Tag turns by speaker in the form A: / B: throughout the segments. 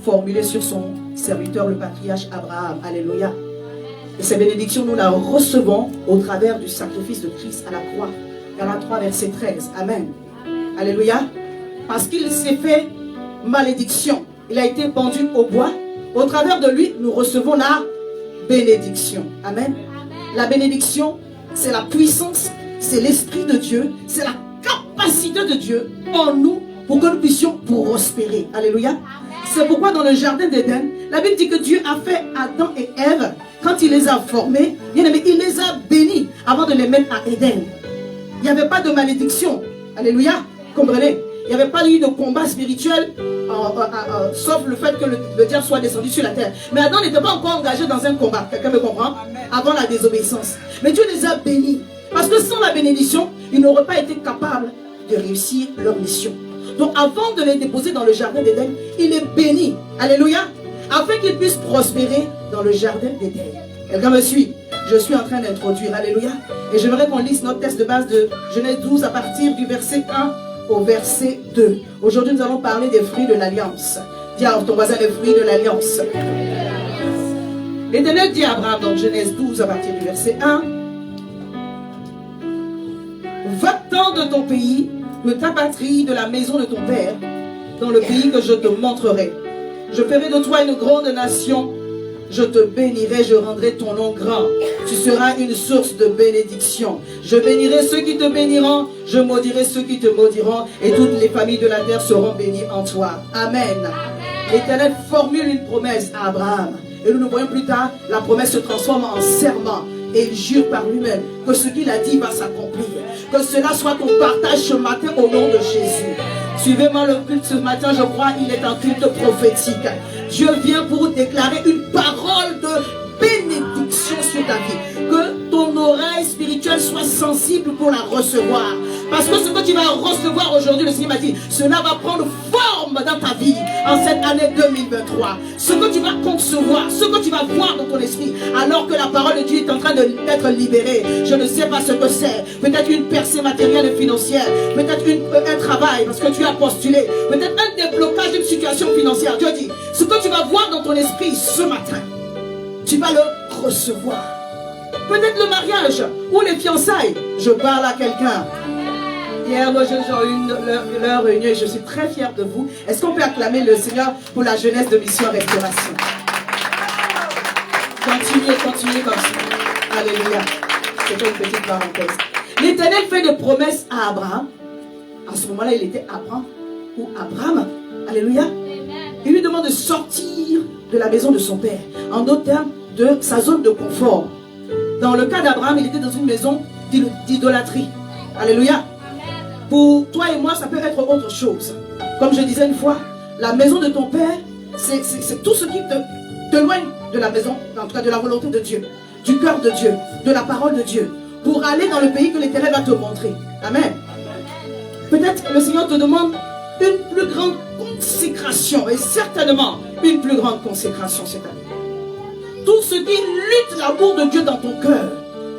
A: formulées sur son serviteur, le patriarche Abraham. Alléluia. Et ces bénédictions, nous la recevons au travers du sacrifice de Christ à la croix. Galates 3, verset 13. Amen. Alléluia. Parce qu'il s'est fait malédiction. Il a été pendu au bois. Au travers de lui, nous recevons la bénédiction. Amen. La bénédiction, c'est la puissance, c'est l'Esprit de Dieu, c'est la capacité de Dieu en nous pour que nous puissions prospérer. Alléluia. C'est pourquoi dans le jardin d'Éden, la Bible dit que Dieu a fait Adam et Ève, quand il les a formés, bien aimé, il les a bénis avant de les mettre à Éden. Il n'y avait pas de malédiction. Alléluia. Comprenez? Il n'y avait pas eu de combat spirituel, sauf le fait que le diable soit descendu sur la terre. Mais Adam n'était pas encore engagé dans un combat. Quelqu'un me comprend? Avant la désobéissance. Mais Dieu les a bénis. Parce que sans la bénédiction, ils n'auraient pas été capables de réussir leur mission. Donc avant de les déposer dans le jardin d'Éden, il est béni. Alléluia. Afin qu'ils puissent prospérer dans le jardin d'Éden. Quelqu'un me suit? Je suis en train d'introduire. Alléluia. Et j'aimerais qu'on lise notre texte de base de Genèse 12 à partir du verset 1 au verset 2. Aujourd'hui, nous allons parler des fruits de l'alliance. Dis à ton voisin les fruits de l'alliance. L'Éternel dit à Abraham, dans Genèse 12 à partir du verset 1, va-t'en de ton pays, de ta patrie, de la maison de ton père, dans le pays que je te montrerai. Je ferai de toi une grande nation. Je te bénirai, je rendrai ton nom grand. Tu seras une source de bénédiction. Je bénirai ceux qui te béniront, je maudirai ceux qui te maudiront, et toutes les familles de la terre seront bénies en toi. Amen. L'Éternel formule une promesse à Abraham. Et nous le voyons plus tard, la promesse se transforme en serment. Et il jure par lui-même que ce qu'il a dit va s'accomplir. Que cela soit ton partage ce matin au nom de Jésus. Suivez-moi le culte ce matin, je crois il est un culte prophétique. Dieu vient pour déclarer une parole de bénédiction sur ta vie. Que ton oreille spirituelle soit sensible pour la recevoir. Parce que ce que tu vas recevoir aujourd'hui, le Seigneur m'a dit, cela va prendre forme dans ta vie en cette année 2023. Ce que tu vas concevoir, ce que tu vas voir dans ton esprit, alors que la parole de Dieu est en train d'être libérée. Je ne sais pas ce que c'est. Peut-être une percée matérielle et financière. Peut-être un travail parce que tu as postulé. Peut-être un déblocage d'une situation financière. Dieu dit, ce que tu vas voir dans ton esprit ce matin, tu vas le recevoir. Peut-être le mariage ou les fiançailles. Je parle à quelqu'un. Hier, nos jeunes ont eu leur réunion et je suis très fière de vous. Est-ce qu'on peut acclamer le Seigneur pour la jeunesse de Mission Restauration? Continuez comme ça. Alléluia. C'était une petite parenthèse. L'Éternel fait des promesses à Abraham. À ce moment-là, il était Abraham. Alléluia. Il lui demande de sortir de la maison de son père. En d'autres termes, de sa zone de confort. Dans le cas d'Abraham, il était dans une maison d'idolâtrie. Alléluia. Pour toi et moi, ça peut être autre chose. Comme je disais une fois, la maison de ton père, c'est tout ce qui t'éloigne de la maison, en tout cas de la volonté de Dieu, du cœur de Dieu, de la parole de Dieu, pour aller dans le pays que l'Éternel va te montrer. Amen. Peut-être le Seigneur te demande une plus grande consécration, et certainement une plus grande consécration cette année. Tout ce qui lutte l'amour de Dieu dans ton cœur,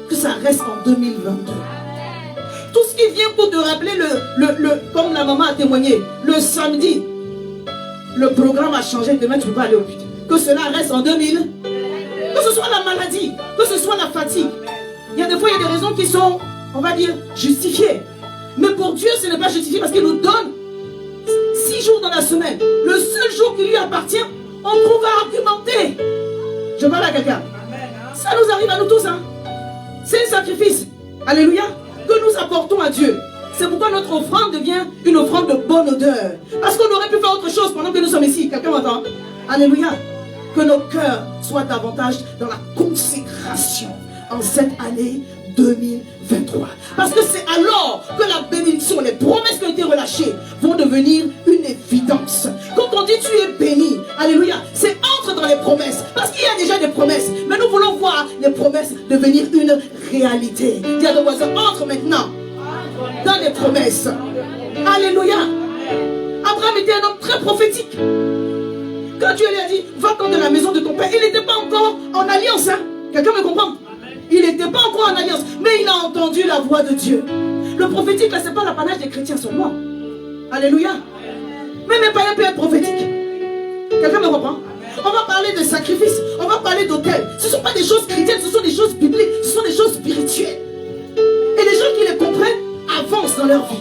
A: que ça reste en 2022. Tout ce qui vient pour te rappeler, comme la maman a témoigné, le samedi, le programme a changé, demain tu ne peux pas aller au but. Que cela reste en 2000. Que ce soit la maladie, que ce soit la fatigue. Il y a des fois, il y a des raisons qui sont, on va dire, justifiées. Mais pour Dieu, ce n'est pas justifié parce qu'il nous donne 6 jours dans la semaine. Le seul jour qui lui appartient, on va argumenter. Je parle à quelqu'un. Ça nous arrive à nous tous. Hein? C'est un sacrifice. Alléluia. Que nous apportons à Dieu. C'est pourquoi notre offrande devient une offrande de bonne odeur. Parce qu'on aurait pu faire autre chose pendant que nous sommes ici. Quelqu'un m'entend? Alléluia. Que nos cœurs soient davantage dans la consécration en cette année 2023. Parce que c'est alors que la bénédiction, les promesses qui ont été relâchées vont devenir une évidence. Quand on dit tu es béni, alléluia, c'est entre dans les promesses. Parce qu'il y a déjà des promesses. Mais nous voulons voir les promesses devenir une réalité. Dis à ton voisin, entre maintenant dans les promesses. Alléluia. Abraham était un homme très prophétique. Quand Dieu lui a dit, va-t'en de la maison de ton père, il n'était pas encore en alliance. Hein? Quelqu'un me comprend? Il n'était pas encore en alliance, mais il a entendu la voix de Dieu. Le prophétique, là, ce n'est pas l'apanage des chrétiens seulement. Alléluia. Même un païen peut être prophétique. Quelqu'un me comprend? On va parler de sacrifice, on va parler d'autel. Ce ne sont pas des choses chrétiennes, ce sont des choses bibliques, ce sont des choses spirituelles. Et les gens qui les comprennent avancent dans leur vie.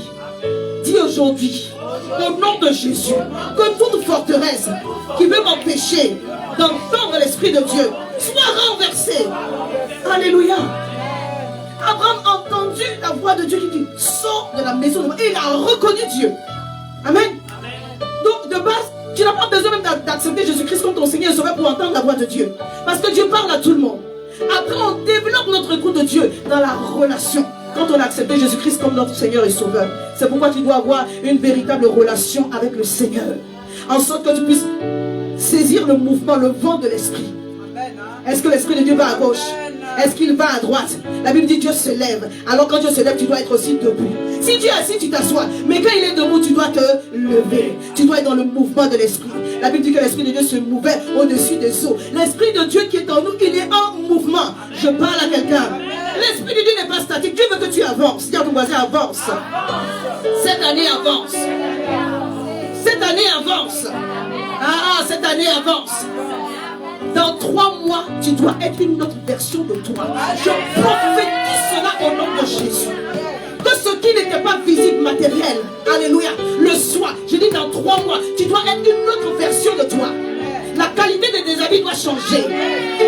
A: Dis aujourd'hui, au nom de Jésus, que toute forteresse qui veut m'empêcher d'entendre l'Esprit de Dieu soit renversée. Alléluia. Abraham a entendu la voix de Dieu qui dit, sors de la maison de moi. Et il a reconnu Dieu. Amen. Donc de base, tu n'as pas besoin même d'accepter Jésus-Christ comme ton Seigneur et Sauveur pour entendre la voix de Dieu. Parce que Dieu parle à tout le monde. Après, on développe notre écoute de Dieu dans la relation. Quand on a accepté Jésus-Christ comme notre Seigneur et Sauveur. C'est pourquoi tu dois avoir une véritable relation avec le Seigneur. En sorte que tu puisses saisir le mouvement, le vent de l'Esprit. Est-ce que l'Esprit de Dieu va à gauche? Est-ce qu'il va à droite? La Bible dit Dieu se lève. Alors quand Dieu se lève, tu dois être aussi debout. Si tu es assis, tu t'assois. Mais quand il est debout, tu dois te lever. Tu dois être dans le mouvement de l'Esprit. La Bible dit que l'Esprit de Dieu se mouvait au-dessus des eaux. L'Esprit de Dieu qui est en nous, il est en mouvement. Je parle à quelqu'un. L'Esprit de Dieu n'est pas statique. Dieu veut que tu avances. Dis à ton voisin, avance. Cette année avance. Cette année avance. Cette année avance. Dans 3 mois, tu dois être une autre version de toi. Je prophétise cela au nom de Jésus. Que ce qui n'était pas visible, matériel, alléluia, le soit. Je dis dans 3 mois, tu dois être une autre version de toi. La qualité de tes habits doit changer.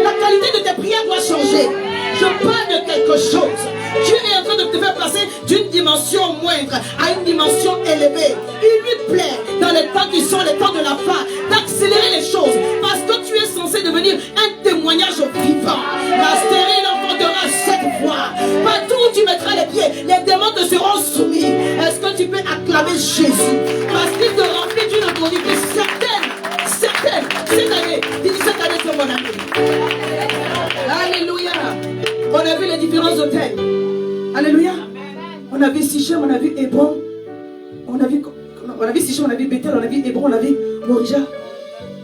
A: La qualité de tes prières doit changer. Je parle de quelque chose. Dieu est en train de te faire passer d'une dimension moindre à une dimension élevée. Il lui plaît, dans les temps qui sont les temps de la fin, d'accélérer les choses. Parce que tu es censé devenir un témoignage vivant. La stérile enfantera 7 fois. Partout où tu mettras les pieds, les démons te seront soumis. Est-ce que tu peux acclamer Jésus? Parce qu'il te remplit d'une autorité certaine. Certaine. Cette année, dis cette année c'est mon année. Alléluia. On a vu les différents hôtels. Alléluia. On a vu Sichem, on a vu Hébron. On a vu Sichem, on a vu Bethel, on a vu Hébron, on a vu Morija.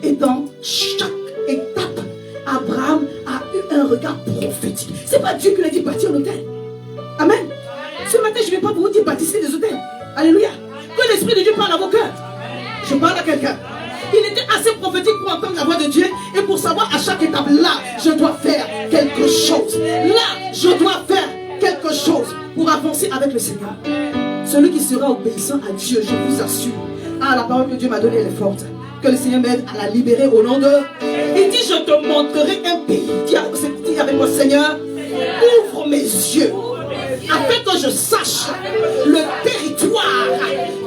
A: Et dans chaque étape, Abraham a eu un regard prophétique. C'est pas Dieu qui l'a dit bâtir un hôtel. Amen. Ce matin, je ne vais pas vous dire bâtissez des hôtels. Alléluia. Que l'Esprit de Dieu parle à vos cœurs. Je parle à quelqu'un. Il était assez prophétique pour entendre la voix de Dieu et pour savoir à chaque étape, là, je dois faire quelque chose. Là, je dois faire quelque chose pour avancer avec le Seigneur. Celui qui sera obéissant à Dieu, je vous assure. La parole que Dieu m'a donnée, elle est forte. Que le Seigneur m'aide à la libérer au nom de... Il dit, je te montrerai un pays. Dis avec moi, Seigneur, ouvre mes yeux afin que je sache le territoire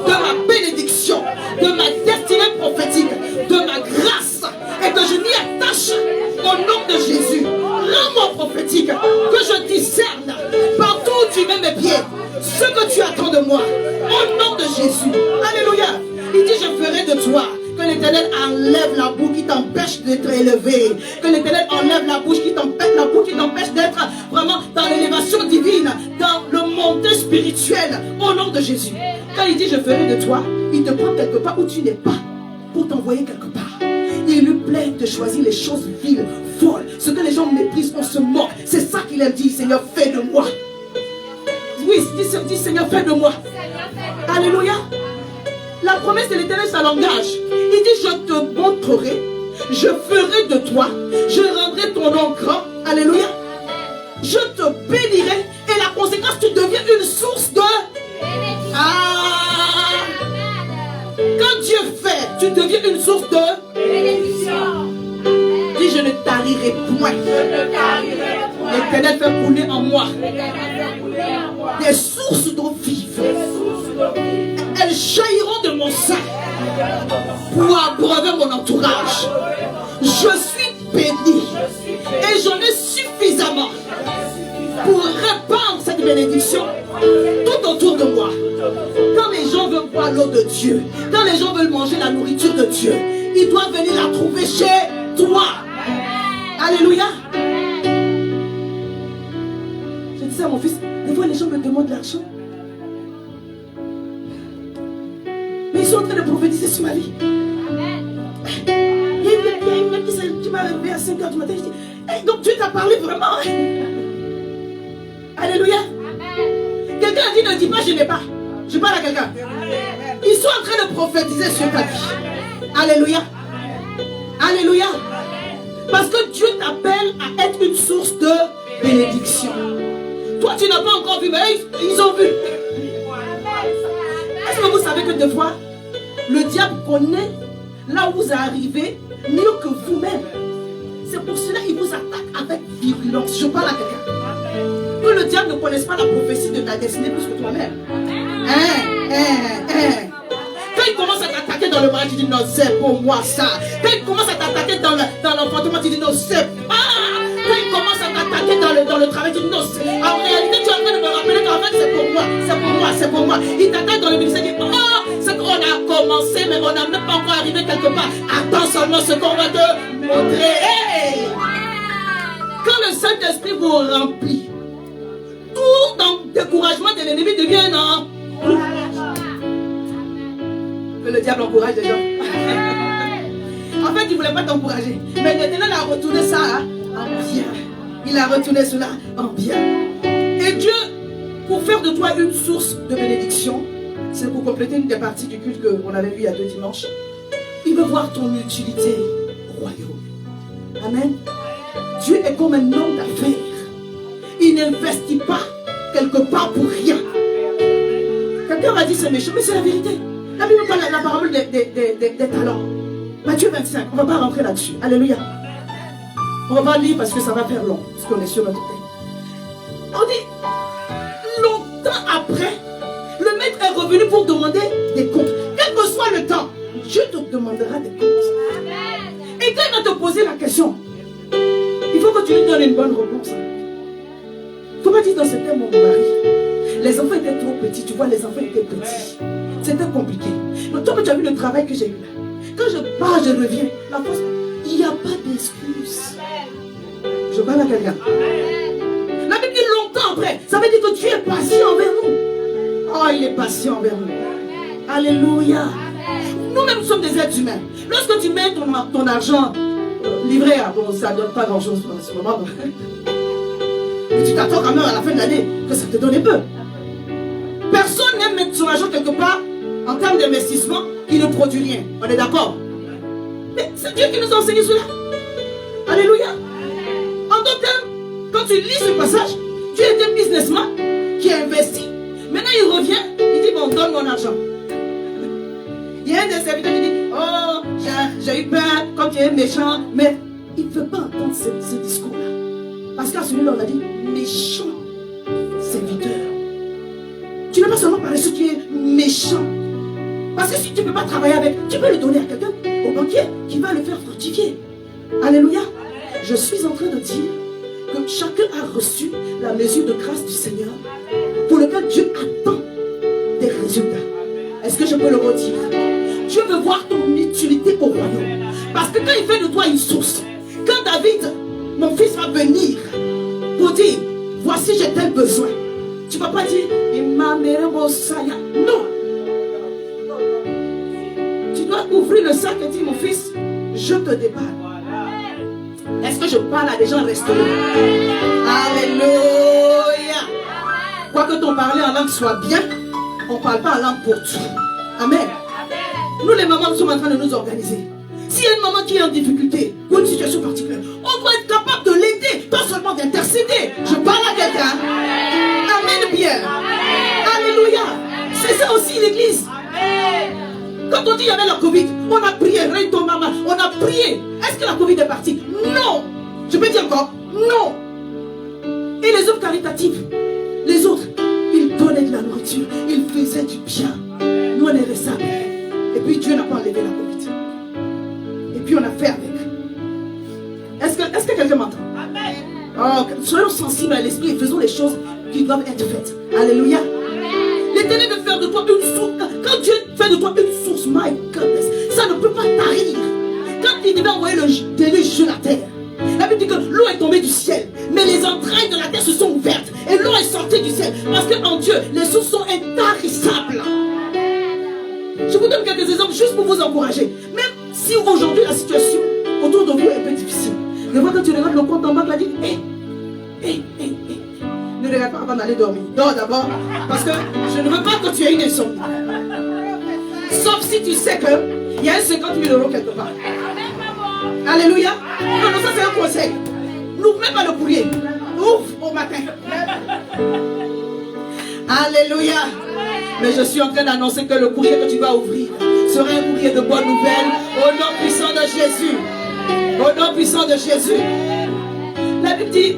A: de ma bénédiction, de ma destinée prophétique, de ma grâce, et que je m'y attache au nom de Jésus. Rends-moi prophétique, que je discerne partout où tu mets mes pieds ce que tu attends de moi, au nom de Jésus. Alléluia. Il dit, je ferai de toi. Que l'Éternel enlève la boue qui t'empêche d'être élevé. Que l'Éternel enlève la boue qui t'empêche d'être vraiment dans l'élévation divine, dans le montée spirituel, au nom de Jésus. Quand il dit je ferai de toi, il te prend quelque part où tu n'es pas pour t'envoyer quelque part. Il lui plaît de choisir les choses viles, folles. Ce que les gens méprisent, on se moque. C'est ça qu'il a dit, Seigneur, fais de moi. Oui, dis Seigneur, fais de moi. Alléluia. La promesse de l'Éternel, ça l'engage. Il dit, je te montrerai, je ferai de toi, je rendrai ton nom grand. Alléluia. Je te bénirai et la conséquence, tu deviens une source de... Quand Dieu fait, tu deviens une source de... Dis, je ne tarirai point. L'Éternel fait couler en moi des sources d'eau vive. Elles jailliront de mon sein pour abreuver mon entourage. Je suis béni et j'en ai suffisamment pour répandre cette bénédiction tout autour de moi. Quand les gens veulent boire l'eau de Dieu, quand les gens veulent manger la nourriture de Dieu, ils doivent venir la trouver chez toi. Alléluia. Je disais à mon fils, des fois les gens me demandent de l'argent. Mais ils sont en train de prophétiser sur ma vie. Il y a une qui m'a réveillé à 5 h du matin. Je dis, hey, donc Dieu t'a parlé vraiment. Alléluia. Quelqu'un a dit, ne dis pas, je n'ai pas. Je parle à quelqu'un. Ils sont en train de prophétiser sur ta vie. Alléluia. Alléluia. Parce que Dieu t'appelle à être une source de bénédiction. Toi, tu n'as pas encore vu, mais ils ont vu. Est-ce que vous savez que des fois, le diable connaît là où vous arrivez mieux que vous-même? C'est pour cela qu'il vous attaque avec virulence. Je parle à quelqu'un. Que le diable ne connaisse pas la prophétie de ta destinée plus que toi-même. Quand il commence à t'attaquer dans le mariage, tu dis non, c'est pour moi ça. Quand il commence à t'attaquer dans l'enfantement, tu dis non, c'est pas. Quand il commence à t'attaquer dans le travail, tu dis non, c'est. En réalité, tu es en train de me rappeler qu'en fait, c'est pour moi, c'est pour moi, c'est pour moi. Il t'attaque dans le ministère, il dit oh, c'est qu'on a commencé, mais on n'a même pas encore arrivé quelque part. Attends seulement ce qu'on va te montrer. Hey! Quand le Saint-Esprit vous remplit, tout dans le découragement de l'ennemi devient non. Que le diable encourage les gens. En fait, il ne voulait pas t'encourager. Mais maintenant, il a retourné ça en bien. Il a retourné cela en bien. Et Dieu, pour faire de toi une source de bénédiction, c'est pour compléter une des parties du culte qu'on avait vu il y a 2 dimanches. Il veut voir ton utilité au royaume. Amen. Dieu est comme un homme d'affaires. Il n'investit pas quelque part pour rien. Quelqu'un m'a dit c'est méchant, mais c'est la vérité. La Bible parle de la parabole des talents. Matthieu 25, on ne va pas rentrer là-dessus. Alléluia. On va lire parce que ça va faire long, parce qu'on est sur notre thème. On dit, longtemps après, le maître est revenu pour demander des comptes. Quel que soit le temps, Dieu te demandera des comptes. Et quand il va te poser la question, il faut que tu lui donnes une bonne réponse. Il ne faut pas dire dans ce thème, mon mari. Les enfants étaient trop petits, tu vois, les enfants étaient petits. C'était compliqué. Donc, toi, tu as vu le travail que j'ai eu là. Quand je pars, je reviens. La force, il n'y a pas d'excuse. Je parle à quelqu'un. La Bible dit longtemps après. Ça veut dire que Dieu est patient envers nous. Oh, il est patient envers nous. Alléluia. Nous-mêmes, nous sommes des êtres humains. Lorsque tu mets ton argent livré à bon, ça ne donne pas grand-chose en ce moment. Mais tu t'attends quand même à la fin de l'année que ça te donne peu. Personne n'aime mettre son argent quelque part en termes d'investissement qui ne produit rien. On est d'accord? Mais c'est Dieu qui nous a enseigné cela. Alléluia. En d'autres termes, quand tu lis ce passage, tu es un businessman qui a investi. Maintenant il revient, il dit bon, donne mon argent. Il y a un des serviteurs qui dit oh, j'ai eu peur quand tu es méchant. Mais il ne veut pas entendre ce discours-là. Parce qu'à celui-là, on a dit méchant serviteur. Tu n'es pas seulement paresseux, tu es méchant. Parce que si tu ne peux pas travailler avec, tu peux le donner à quelqu'un, au banquier, qui va le faire fructifier. Alléluia. Je suis en train de dire que chacun a reçu la mesure de grâce du Seigneur pour lequel Dieu attend des résultats. Est-ce que je peux le redire? Dieu veut voir ton utilité au royaume. Parce que quand il fait de toi une source, quand David, mon fils, va venir pour dire, voici j'ai tel besoin. Tu ne vas pas dire, non. Tu dois ouvrir le sac et dire, mon fils, je te dépanne. Est-ce que je parle à des gens restaurés? Alléluia. Quoique ton parler en langue soit bien, on ne parle pas en langue pour tout. Amen. Nous les mamans, nous sommes en train de nous organiser. S'il y a une maman qui est en difficulté pour une situation particulière, on doit être capable de l'aider, pas seulement d'intercéder. Je parle à quelqu'un. Amen bien. Alléluia. C'est ça aussi l'église. Quand on dit qu'il y avait la Covid, on a prié, ton maman, on a prié. Est-ce que la Covid est partie? Non. Je peux dire encore, non. Et les œuvres caritatives, les autres, ils donnaient de la nourriture, ils faisaient du bien. Nous on est restés. Et puis Dieu n'a pas enlevé la Covid. Et puis on a fait avec. Est-ce que quelqu'un m'entend? Oh, soyons sensibles à l'esprit et faisons les choses qui doivent être faites. Alléluia. L'Éternel veut faire de toi une source. Quand Dieu fait de toi une source, my goodness, ça ne peut pas tarir. Quand il devait envoyer le déluge sur la terre, la Bible dit que l'eau est tombée du ciel, mais les entrailles de la terre se sont ouvertes et l'eau est sortie du ciel. Parce qu'en Dieu, les sources sont intarissables. Je vous donne quelques exemples juste pour vous encourager. Même si aujourd'hui la situation autour de vous est un peu difficile. Des fois quand tu regardes le compte en banque, tu dis ne regarde pas avant d'aller dormir. Dors d'abord. Parce que je ne veux pas que tu aies une insomnie. Sauf si tu sais qu'il y a 50 000 € quelque part. Alléluia. Non, non, ça c'est un conseil. N'ouvre même pas le courrier. Ouvre au matin. Alléluia. Mais je suis en train d'annoncer que le courrier que tu vas ouvrir sera un courrier de bonnes nouvelles au nom puissant de Jésus. Au nom puissant de Jésus. La Bible dit,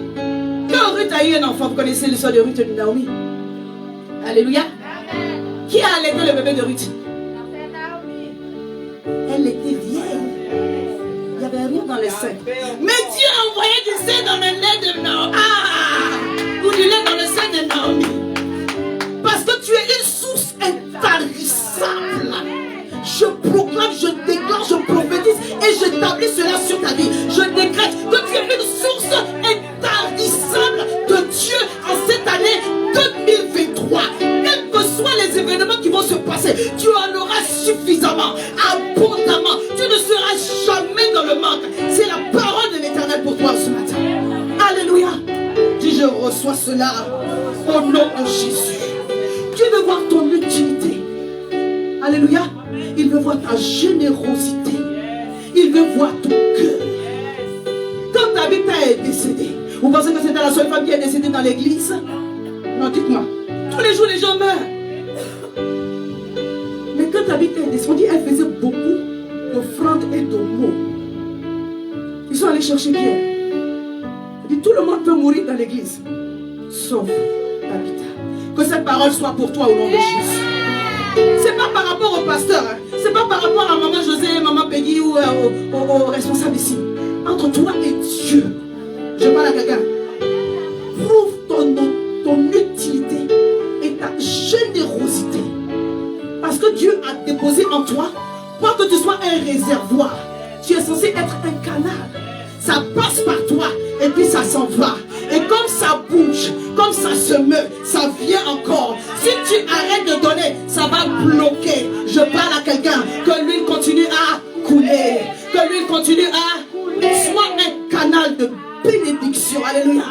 A: quand Ruth a eu un enfant, vous connaissez l'histoire de Ruth et de Naomi. Alléluia. Qui a allaité le bébé de Ruth? Elle était vieille. Il n'y avait rien dans le sein. Mais Dieu a envoyé du sein dans le lait de Naomi. Ah! Ou du lait dans le sein de Naomi. Parce que tu es une source intarissable. Je proclame, je déclare, je prophétise et j'établis cela sur ta vie. Je décrète que tu es une source intarissable de Dieu en cette année 2023. Quels que soient les événements qui vont se passer, tu en auras suffisamment, abondamment. Tu ne seras jamais dans le manque. C'est la parole de l'Éternel pour toi ce matin. Alléluia. Dis, je reçois cela au nom de Jésus. Dieu veut voir ton utilité. Alléluia. Il veut voir ta générosité. Il veut voir ton cœur. Quand Tabitha est décédée, vous pensez que c'était la seule femme qui est décédée dans l'église? Non, dites-moi. Tous les jours, les gens meurent. Mais quand Tabitha est descendue, elle faisait beaucoup d'offrandes et d'aumônes. Ils sont allés chercher Pierre. Il dit, tout le monde peut mourir dans l'église, sauf Tabitha. Que cette parole soit pour toi au nom de Jésus. C'est pas par rapport au pasteur, hein. C'est pas par rapport à maman José, maman Peggy ou aux responsables ici. Entre toi et Dieu, je parle à quelqu'un. Prouve ton utilité et ta générosité. Parce que Dieu a déposé en toi, pour que tu sois un réservoir. Tu es censé être un canal. Ça passe par toi et puis ça s'en va. Et comme ça bouge, comme ça se meut, ça vient encore. Si tu arrêtes de donner, ça va bloquer. Je parle à quelqu'un, que l'huile continue à couler. Que l'huile continue à soit un canal de bénédiction. Alléluia.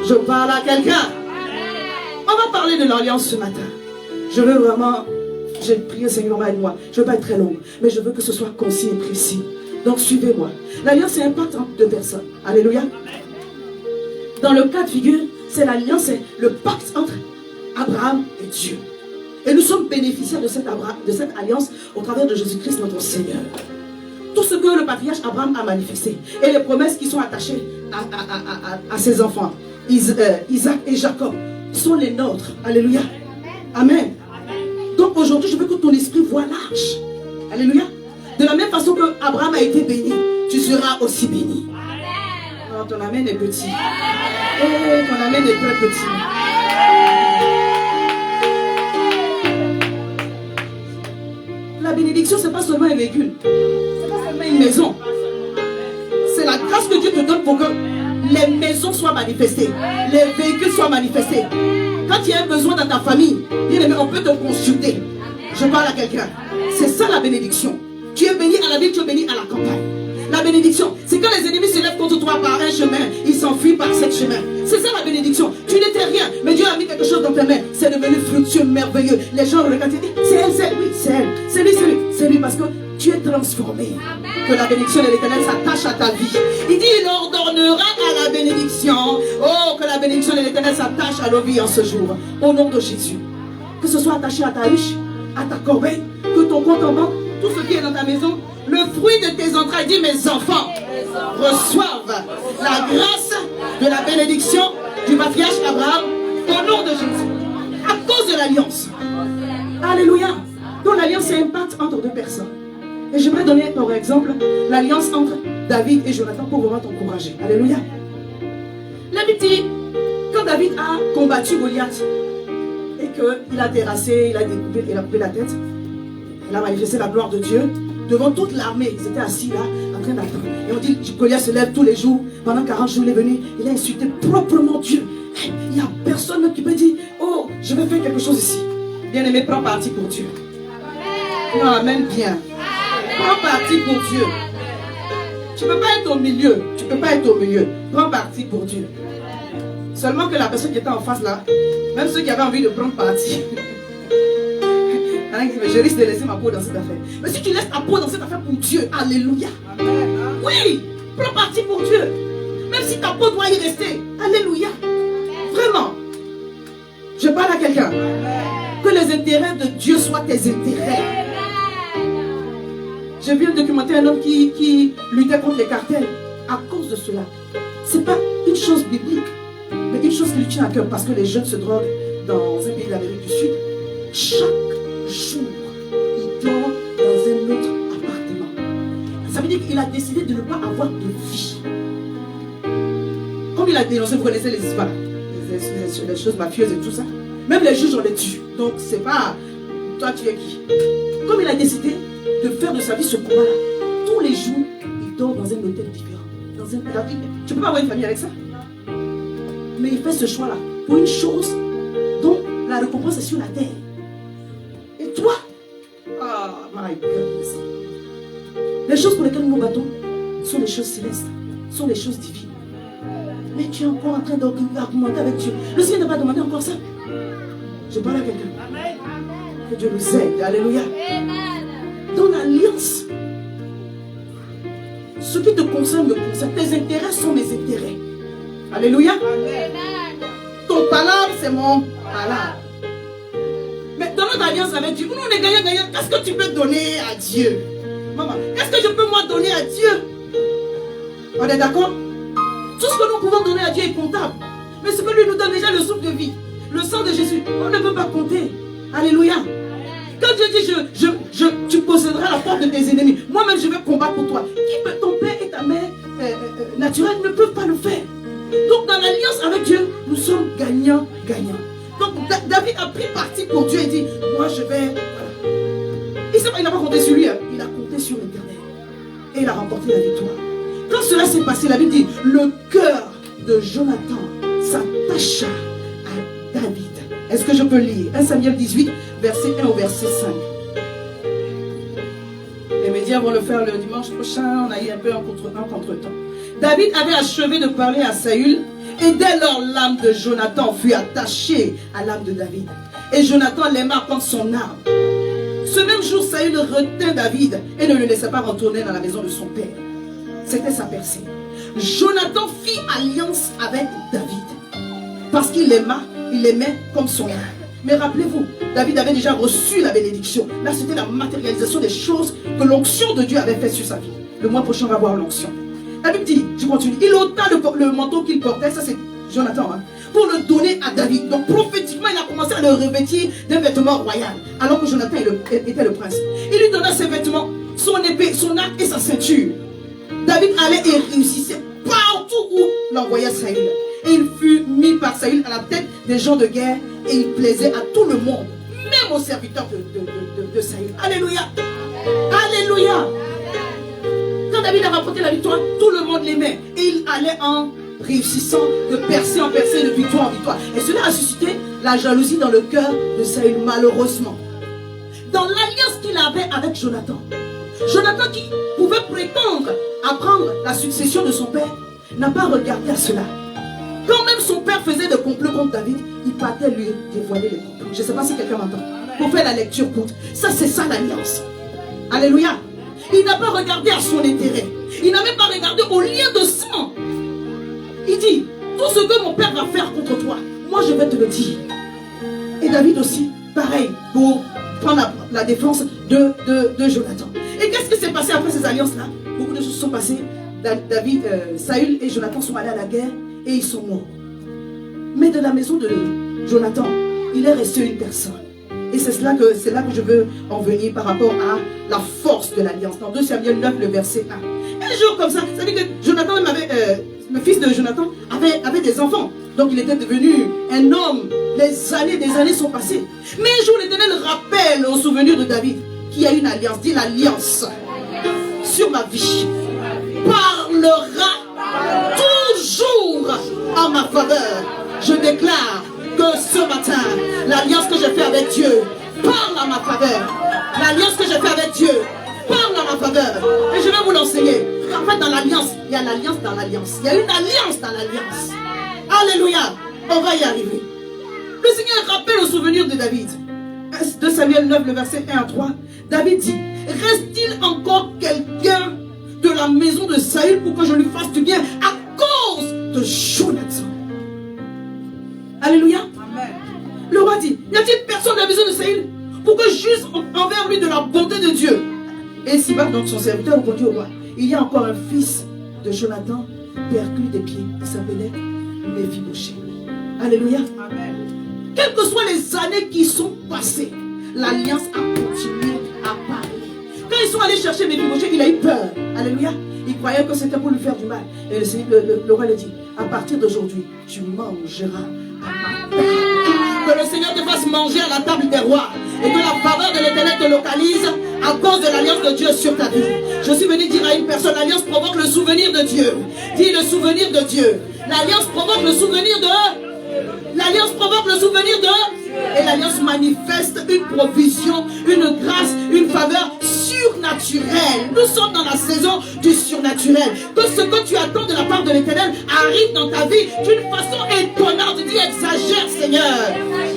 A: Je parle à quelqu'un. On va parler de l'alliance ce matin. Je veux vraiment, j'ai prié Seigneur, aide-moi. Je ne veux pas être très longue, mais je veux que ce soit concis et précis. Donc suivez-moi. L'alliance c'est un pacte entre deux personnes. Alléluia. Dans le cas de figure, c'est l'alliance, c'est le pacte entre Abraham et Dieu. Et nous sommes bénéficiaires de cette alliance au travers de Jésus-Christ notre Seigneur. Tout ce que le patriarche Abraham a manifesté et les promesses qui sont attachées à ses enfants, Isaac et Jacob, sont les nôtres. Alléluia. Amen. Donc aujourd'hui, je veux que ton esprit voie large. Alléluia. De la même façon que Abraham a été béni, tu seras aussi béni. Oh, ton amen est petit. Oh, ton amen est très petit. La bénédiction, ce n'est pas seulement un véhicule. Ce n'est pas seulement une maison. C'est la grâce que Dieu te donne pour que les maisons soient manifestées. Les véhicules soient manifestés. Quand il y a un besoin dans ta famille, bien aimé, on peut te consulter. Je parle à quelqu'un. C'est ça la bénédiction. Tu es béni à la ville, tu es béni à la campagne. La bénédiction, c'est quand les ennemis se lèvent contre toi par un chemin, ils s'enfuient par sept chemins. C'est ça la bénédiction. Tu n'étais rien, mais Dieu a mis quelque chose dans tes mains. C'est devenu fructueux, merveilleux. Les gens regardent et disent, c'est elle, c'est lui, c'est elle. C'est lui, c'est lui, c'est lui, parce que tu es transformé. Que la bénédiction de l'Éternel s'attache à ta vie. Il dit, il ordonnera à la bénédiction. Oh, que la bénédiction de l'Éternel s'attache à nos vies en ce jour. Au nom de Jésus. Que ce soit attaché à ta riche, à ta corbeille, que ton compte en banque, tout ce qui est dans ta maison, le fruit de tes entrailles, dit mes enfants, reçoivent la grâce de la bénédiction du patriarche Abraham au nom de Jésus. À cause de l'alliance. Alléluia. Donc l'alliance c'est un pacte entre deux personnes. Et j'aimerais donner par exemple l'alliance entre David et Jonathan pour vraiment t'encourager. Alléluia. La Bible dit, quand David a combattu Goliath et qu'il a terrassé, il a coupé la tête, il a manifesté la gloire de Dieu devant toute l'armée. Ils étaient assis là, en train d'attendre. Et on dit que Goliath se lève tous les jours. Pendant 40 jours, il est venu. Il a insulté proprement Dieu. Il n'y a personne qui peut dire, oh, je vais faire quelque chose ici. Bien aimé, prends parti pour Dieu. Non, amen bien. Prends parti pour Dieu. Tu ne peux pas être au milieu. Tu ne peux pas être au milieu. Prends parti pour Dieu. Seulement que la personne qui était en face là, même ceux qui avaient envie de prendre parti, je risque de laisser ma peau dans cette affaire. Mais si tu laisses ta peau dans cette affaire pour Dieu, alléluia. Oui, prends parti pour Dieu. Même si ta peau doit y rester. Alléluia. Vraiment. Je parle à quelqu'un. Que les intérêts de Dieu soient tes intérêts. J'ai vu un documentaire, un homme qui luttait contre les cartels. À cause de cela. Ce n'est pas une chose biblique, mais une chose qui lui tient à cœur, parce que les jeunes se droguent dans un pays de l'Amérique du Sud. Chaque jour, il dort dans un autre appartement. Ça veut dire qu'il a décidé de ne pas avoir de vie. Comme il a dénoncé, vous connaissez les histoires, les choses mafieuses et tout ça. Même les juges, on les tue. Donc, c'est pas toi, tu es qui. Comme il a décidé de faire de sa vie ce combat-là, tous les jours, il dort dans un hôtel différent. Dans un... Tu ne peux pas avoir une famille avec ça. Mais il fait ce choix-là pour une chose dont la récompense est sur la terre. Et toi, oh my goodness. Les choses pour lesquelles nous nous battons sont les choses célestes, sont les choses divines. Mais tu es encore en train d'argumenter avec Dieu. Le Seigneur n'a pas demandé encore ça. Je parle à quelqu'un. Que Dieu nous aide. Alléluia. Dans l'alliance, ce qui te concerne me concerne. Tes intérêts sont mes intérêts. Alléluia. Ton palabre, c'est mon palabre. Mais dans notre alliance avec Dieu, nous on est gagnant-gagnant. Qu'est-ce que tu peux donner à Dieu? Maman, qu'est-ce que je peux moi donner à Dieu? On est d'accord? Tout ce que nous pouvons donner à Dieu est comptable. Mais ce que lui nous donne déjà, le souffle de vie, le sang de Jésus, on ne peut pas compter. Alléluia. Quand Dieu dit, tu posséderas la porte de tes ennemis, moi-même je vais combattre pour toi. Ton père et ta mère naturelle ne peuvent pas le faire. Donc dans l'alliance avec Dieu, nous sommes gagnants-gagnants. Donc David a pris parti pour Dieu et dit, moi je vais... Voilà. Il n'a pas compté sur lui, hein. Il a compté sur l'Éternel. Et il a remporté la victoire. Quand cela s'est passé, la Bible dit, le cœur de Jonathan s'attacha à David. Est-ce que je peux lire 1 Samuel 18, verset 1 au verset 5. Les médias vont le faire le dimanche prochain. On a eu un peu un contre-temps. David avait achevé de parler à Saül, et dès lors l'âme de Jonathan fut attachée à l'âme de David. Et Jonathan l'aima comme son âme. Ce même jour, Saül retint David et ne le laissa pas retourner dans la maison de son père. C'était sa percée. Jonathan fit alliance avec David parce qu'il l'aimait comme son âme. Mais rappelez-vous, David avait déjà reçu la bénédiction. Là, c'était la matérialisation des choses que l'onction de Dieu avait fait sur sa vie. Le mois prochain, on va voir l'onction. La Bible dit, je continue, il ôta le manteau qu'il portait, ça c'est Jonathan, hein, pour le donner à David. Donc prophétiquement, il a commencé à le revêtir d'un vêtement royal, alors que Jonathan était le prince. Il lui donna ses vêtements, son épée, son arc et sa ceinture. David allait et réussissait partout où l'envoyait Saül. Et il fut mis par Saül à la tête des gens de guerre, et il plaisait à tout le monde, même aux serviteurs de Saül. Alléluia. Alléluia. Quand David a remporté la victoire, tout le monde l'aimait. Et il allait en réussissant de percée en percée, de victoire en victoire. Et cela a suscité la jalousie dans le cœur de Saül, malheureusement. Dans l'alliance qu'il avait avec Jonathan, Jonathan qui pouvait prétendre à prendre la succession de son père, n'a pas regardé à cela. Quand même son père faisait des complots contre David, il partait lui dévoiler les complots. Je ne sais pas si quelqu'un m'entend. Pour faire la lecture courte. Ça, c'est ça l'alliance. Alléluia. Il n'a pas regardé à son intérêt. Il n'a même pas regardé au lien de sang. Il dit, tout ce que mon père va faire contre toi, moi je vais te le dire. Et David aussi, pareil, pour prendre la défense de Jonathan. Et qu'est-ce qui s'est passé après ces alliances-là? Beaucoup de choses sont passées. David, Saül et Jonathan sont allés à la guerre et ils sont morts. Mais de la maison de Jonathan, il est resté une personne. Et c'est là que je veux en venir par rapport à la force de l'alliance. Dans 2 Samuel 9, le verset 1. Un jour comme ça, ça veut dire que Jonathan le fils de Jonathan avait des enfants. Donc il était devenu un homme. Des années sont passées. Mais un jour, l'Éternel rappelle au souvenir de David qu'il y a une alliance. Dit l'alliance sur ma vie parlera toujours en ma faveur. Je déclare que ce matin, l'alliance que j'ai fait avec Dieu parle à ma faveur. L'alliance que j'ai fait avec Dieu parle à ma faveur. Et je vais vous l'enseigner. En fait, dans l'alliance, il y a l'alliance dans l'alliance. Il y a une alliance dans l'alliance. Alléluia. On va y arriver. Le Seigneur rappelle au souvenir de David. 2 Samuel 9, le verset 1 à 3. David dit, reste-t-il encore quelqu'un de la maison de Saül pour que je lui fasse du bien à cause de Jonathan. Alléluia. Amen. Le roi dit, n'y a-t-il personne de la maison de Saül pour que je juge envers lui de la bonté de Dieu? Et Siba, donc son serviteur, répondit au roi, il y a encore un fils de Jonathan perclus des pieds. Il s'appelait Méphibosheth. Alléluia. Amen. Quelles que soient les années qui sont passées, l'alliance a continué à parler. Quand ils sont allés chercher Méphibosheth, il a eu peur. Alléluia. Il croyait que c'était pour lui faire du mal. Et le roi lui dit, à partir d'aujourd'hui, tu mangeras à ma table. Que le Seigneur te fasse manger à la table des rois. Et que la faveur de l'Éternel te localise à cause de l'alliance de Dieu sur ta vie. Je suis venu dire à une personne, l'alliance provoque le souvenir de Dieu. Dis le souvenir de Dieu. L'alliance provoque le souvenir de... L'alliance provoque le souvenir de... Et l'alliance manifeste une provision, une grâce, une faveur surnaturelle. Nous sommes dans la saison du surnaturel. Que ce que tu attends de la part de l'Éternel arrive dans ta vie d'une façon étonnante. Dis, exagère, Seigneur,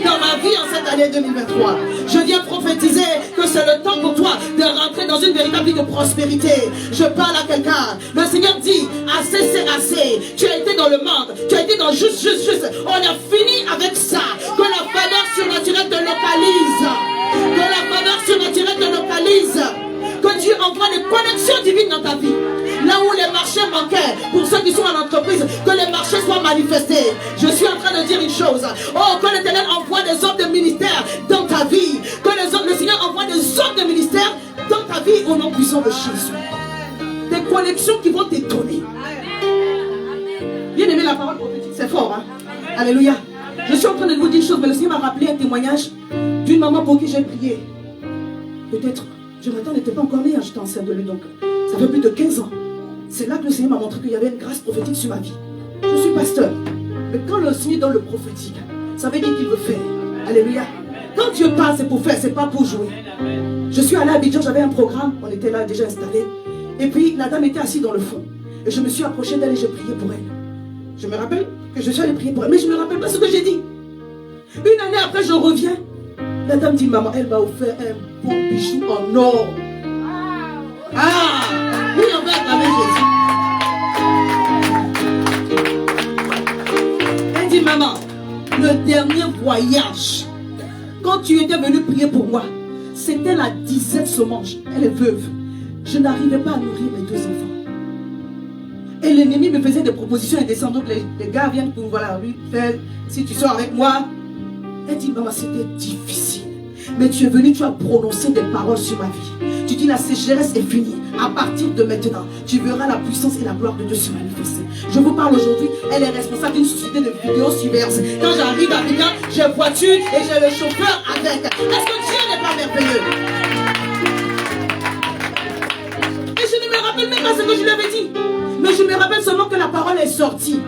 A: dans ma vie en cette année 2023. Je viens prophétiser que c'est le temps pour toi de rentrer dans une véritable vie de prospérité. Je parle à quelqu'un. Le Seigneur dit, assez c'est assez. Tu as été dans le monde. Tu as été dans juste. On a fini avec ça. Que la faveur surnaturelle te localise. Que la faveur surnaturelle te localise. Que Dieu envoie des connexions divines dans ta vie. Là où les marchés manquaient, pour ceux qui sont en entreprise, que les marchés soient manifestés. Je suis en train de dire une chose. Oh, que l'Éternel envoie des hommes de ministère dans ta vie. Que le Seigneur envoie des hommes de ministère dans ta vie au nom puissant de Jésus. Des connexions qui vont t'étonner. Bien aimé, la parole prophétique, c'est fort. Hein? Alléluia. Je suis en train de vous dire une chose, mais le Seigneur m'a rappelé un témoignage d'une maman pour qui j'ai prié. Peut-être, Jonathan n'était pas encore né, hein, j'étais enceinte de lui, donc ça fait plus de 15 ans. C'est là que le Seigneur m'a montré qu'il y avait une grâce prophétique sur ma vie. Je suis pasteur. Mais quand le Seigneur donne le prophétique, ça veut dire qu'il veut faire. Alléluia. Quand Dieu parle, c'est pour faire, c'est pas pour jouer. Je suis allée à Abidjan, j'avais un programme, on était là déjà installé. Et puis la dame était assise dans le fond. Et je me suis approchée d'elle et j'ai prié pour elle. Je me rappelle que je suis allée prier pour elle, mais je ne me rappelle pas ce que j'ai dit. Une année après, je reviens. La dame dit, maman, elle m'a offert un beau bijou en or. Ah, oui, on va acclamer Jésus. Elle dit, maman, le dernier voyage, quand tu étais venu prier pour moi, c'était la 10e semonge. Elle est veuve. Je n'arrivais pas à nourrir mes 2 enfants. Et l'ennemi me faisait des propositions indécentes. Donc les gars viennent pour, voilà, lui faire, si tu sors avec moi. Elle dit, maman, c'était difficile. Mais tu es venu, tu as prononcé des paroles sur ma vie. Tu dis, la sécheresse est finie. À partir de maintenant, tu verras la puissance et la gloire de Dieu se manifester. Je vous parle aujourd'hui, elle est responsable d'une société de vidéosurveillance. Quand j'arrive à Abidjan, j'ai voiture et j'ai le chauffeur avec. Est-ce que Dieu n'est pas merveilleux? Et je ne me rappelle même pas ce que je lui avais dit. Mais je me rappelle seulement que la parole est sortie.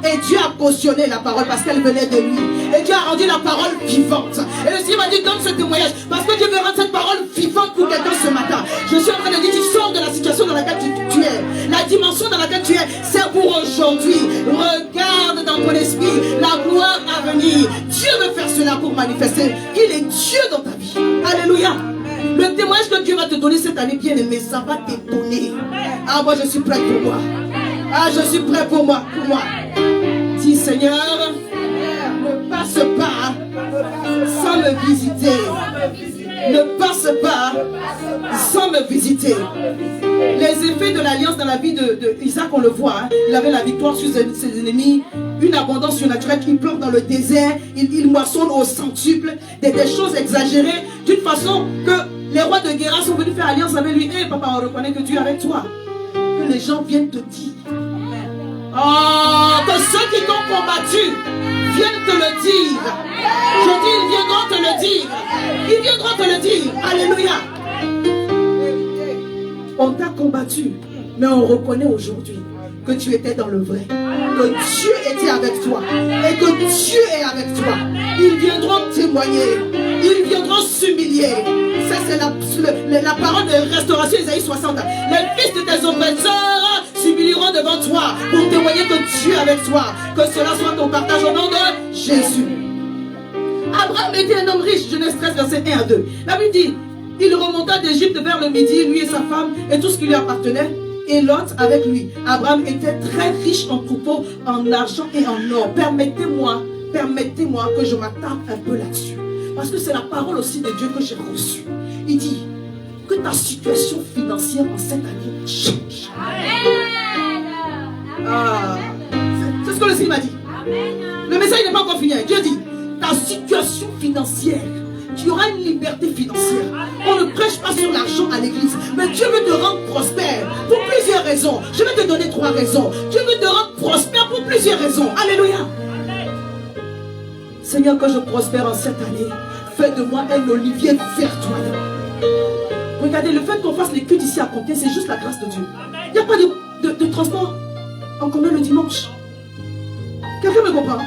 A: Et Dieu a cautionné la parole parce qu'elle venait de lui. Et Dieu a rendu la parole vivante. Et le Seigneur m'a dit, donne ce témoignage. Parce que Dieu veut rendre cette parole vivante pour quelqu'un ce matin. Je suis en train de dire, tu sors de la situation dans laquelle tu es. La dimension dans laquelle tu es, c'est pour aujourd'hui. Regarde dans ton esprit la gloire à venir. Dieu veut faire cela pour manifester qu'il est Dieu dans ta vie. Alléluia. Le témoignage que Dieu va te donner cette année, bien aimé, ça va t'étonner. Ah, moi je suis prêt pour moi. Ah, je suis prêt pour moi. Dis, Seigneur, ne passe pas sans me visiter. Ne passe pas sans me visiter. Les effets de l'alliance dans la vie de Isaac, on le voit. Hein. Il avait la victoire sur ses ennemis, une abondance surnaturelle qu'il plante dans le désert. Il moissonne au centuple, des choses exagérées, d'une façon que les rois de Guéra sont venus faire alliance avec lui. Hé, papa, on reconnaît que Dieu est avec toi. Que les gens viennent te dire. Oh, que ceux qui t'ont combattu viennent te le dire. Je dis, ils viendront te le dire. Ils viendront te le dire. Alléluia. On t'a combattu, mais on reconnaît aujourd'hui que tu étais dans le vrai. Que Dieu était avec toi. Et que Dieu est avec toi. Ils viendront témoigner. Ils viendront s'humilier. Ça, c'est la parole de restauration Isaïe 60. Les fils de tes oppresseurs s'humilieront devant toi pour témoigner que Dieu est avec toi. Que cela soit ton partage au nom de Jésus. Abraham était un homme riche. Genèse 13, verset 1 à 2. La Bible dit, il remonta d'Égypte vers le midi, lui et sa femme, et tout ce qui lui appartenait. et Lot avec lui. Abraham était très riche en troupeaux, en argent et en or. Permettez-moi que je m'attarde un peu là-dessus. Parce que c'est la parole aussi de Dieu que j'ai reçue. Il dit que ta situation financière en cette année change. C'est ce que le Seigneur m'a dit. Le message n'est pas encore fini. Dieu dit, ta situation financière, tu auras une liberté financière. On ne prêche pas sur l'argent à l'église, mais Dieu veut te rendre prospère pour plusieurs raisons. Je vais te donner 3 raisons. Dieu veut te rendre prospère pour plusieurs raisons. Alléluia. Seigneur, que je prospère en cette année, fais de moi un olivier verdoyant. Regardez, le fait qu'on fasse les cultes ici à Compiègne, c'est juste la grâce de Dieu. Il n'y a pas de transport en commun le dimanche. Quelqu'un me comprend?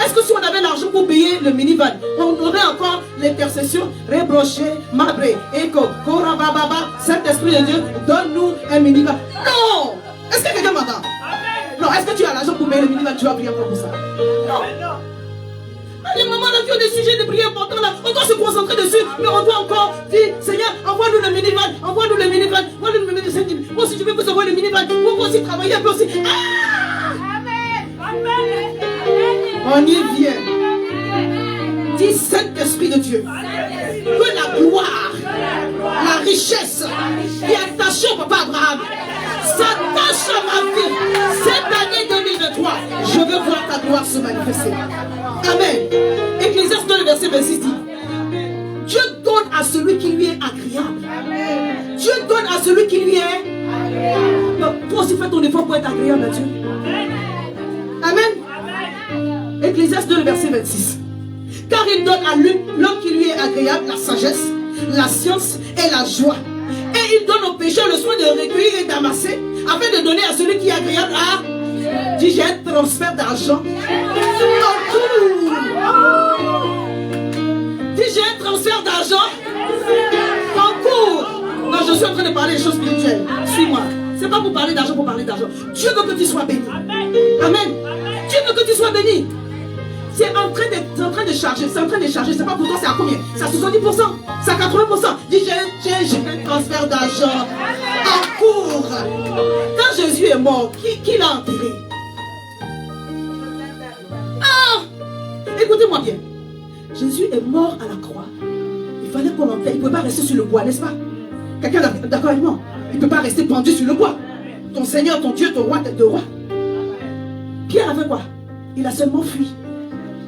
A: Est-ce que si on avait l'argent pour payer le minivan, on aurait encore l'intercession, rebroché, mabré, écho, korabababa, Saint-Esprit de Dieu, donne-nous un minivan? Non! Est-ce que quelqu'un m'entend? Non, est-ce que tu as l'argent pour payer le minivan? Tu vas prier pour ça? Non. Les mamans là qui ont des sujets de prière importants là, on doit se concentrer dessus, mais on doit encore dire, Seigneur, envoie-nous le minivan, envoie-nous le minivan, envoie-nous le minivan. Moi aussi je vais vous envoyer le minivan, pour vous aussi travailler un peu aussi. On y vient. Dis Saint-Esprit de Dieu, que la gloire, la richesse qui est attachée au papa Abraham s'attache à ma vie. Cette année 2023, je veux voir ta gloire se manifester. Amen. Ecclésiaste 2, le verset 26 dit, Dieu donne à celui qui lui est agréable. Dieu donne à celui qui lui est agréable. Toi aussi fais ton effort pour être agréable à Dieu. Amen. Ecclésiaste 2, le verset 26. Car il donne à l'homme qui lui est agréable la sagesse, la science et la joie. Et il donne au pécheur le soin de recueillir et d'amasser, afin de donner à celui qui est agréable à... Dis, j'ai un transfert d'argent. Dis, j'ai un transfert d'argent en cours. Non, je suis en train de parler des choses spirituelles. Suis-moi. C'est pas pour parler d'argent, pour parler d'argent. Dieu veut que tu sois béni. Amen. Dieu veut que tu sois béni. C'est en train de charger. C'est en train de charger. C'est pas pour toi, c'est à combien? C'est à 70%. C'est à 80%. Dis, j'ai un transfert d'argent en cours. Quand Jésus est mort, qui l'a enterré? Écoutez-moi bien. Jésus est mort à la croix. Il fallait qu'on l'enterre. Il ne peut pas rester sur le bois, n'est-ce pas? Quelqu'un est d'accord avec moi? Il ne peut pas rester pendu sur le bois. Ton Seigneur, ton Dieu, ton roi, tête de roi. Pierre avait quoi? Il a seulement fui.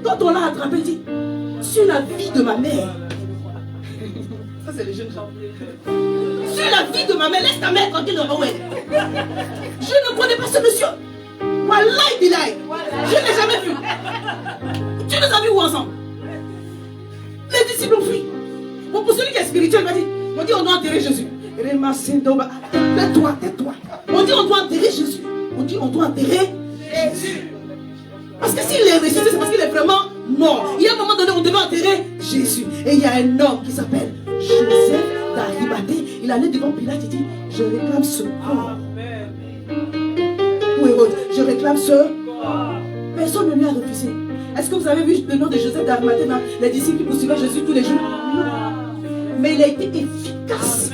A: Quand on l'a attrapé, il dit, sur la vie de ma mère. Ça, c'est les jeunes gens. Sur la vie de ma mère, laisse ta mère tranquille devant elle. Je ne connais pas ce monsieur. Wallahi billahi. Je ne l'ai jamais vu. Tu nous as vus où ensemble? Les disciples ont fui. Bon, pour celui qui est spirituel, on dit on doit enterrer Jésus. Tais-toi, tais-toi. On dit on doit enterrer Jésus. On dit on doit enterrer Jésus. Parce que s'il est ressuscité, c'est parce qu'il est vraiment mort. Il y a un moment donné, on devait enterrer Jésus. Et il y a un homme qui s'appelle Joseph d'Arimathée. Il allait devant Pilate, il dit, je réclame ce corps. Ou Hérode, je réclame ce corps. Personne ne lui a refusé. Est-ce que vous avez vu le nom de Joseph d'Arimathée dans les disciples qui poursuivaient Jésus tous les jours? Non. Mais il a été efficace.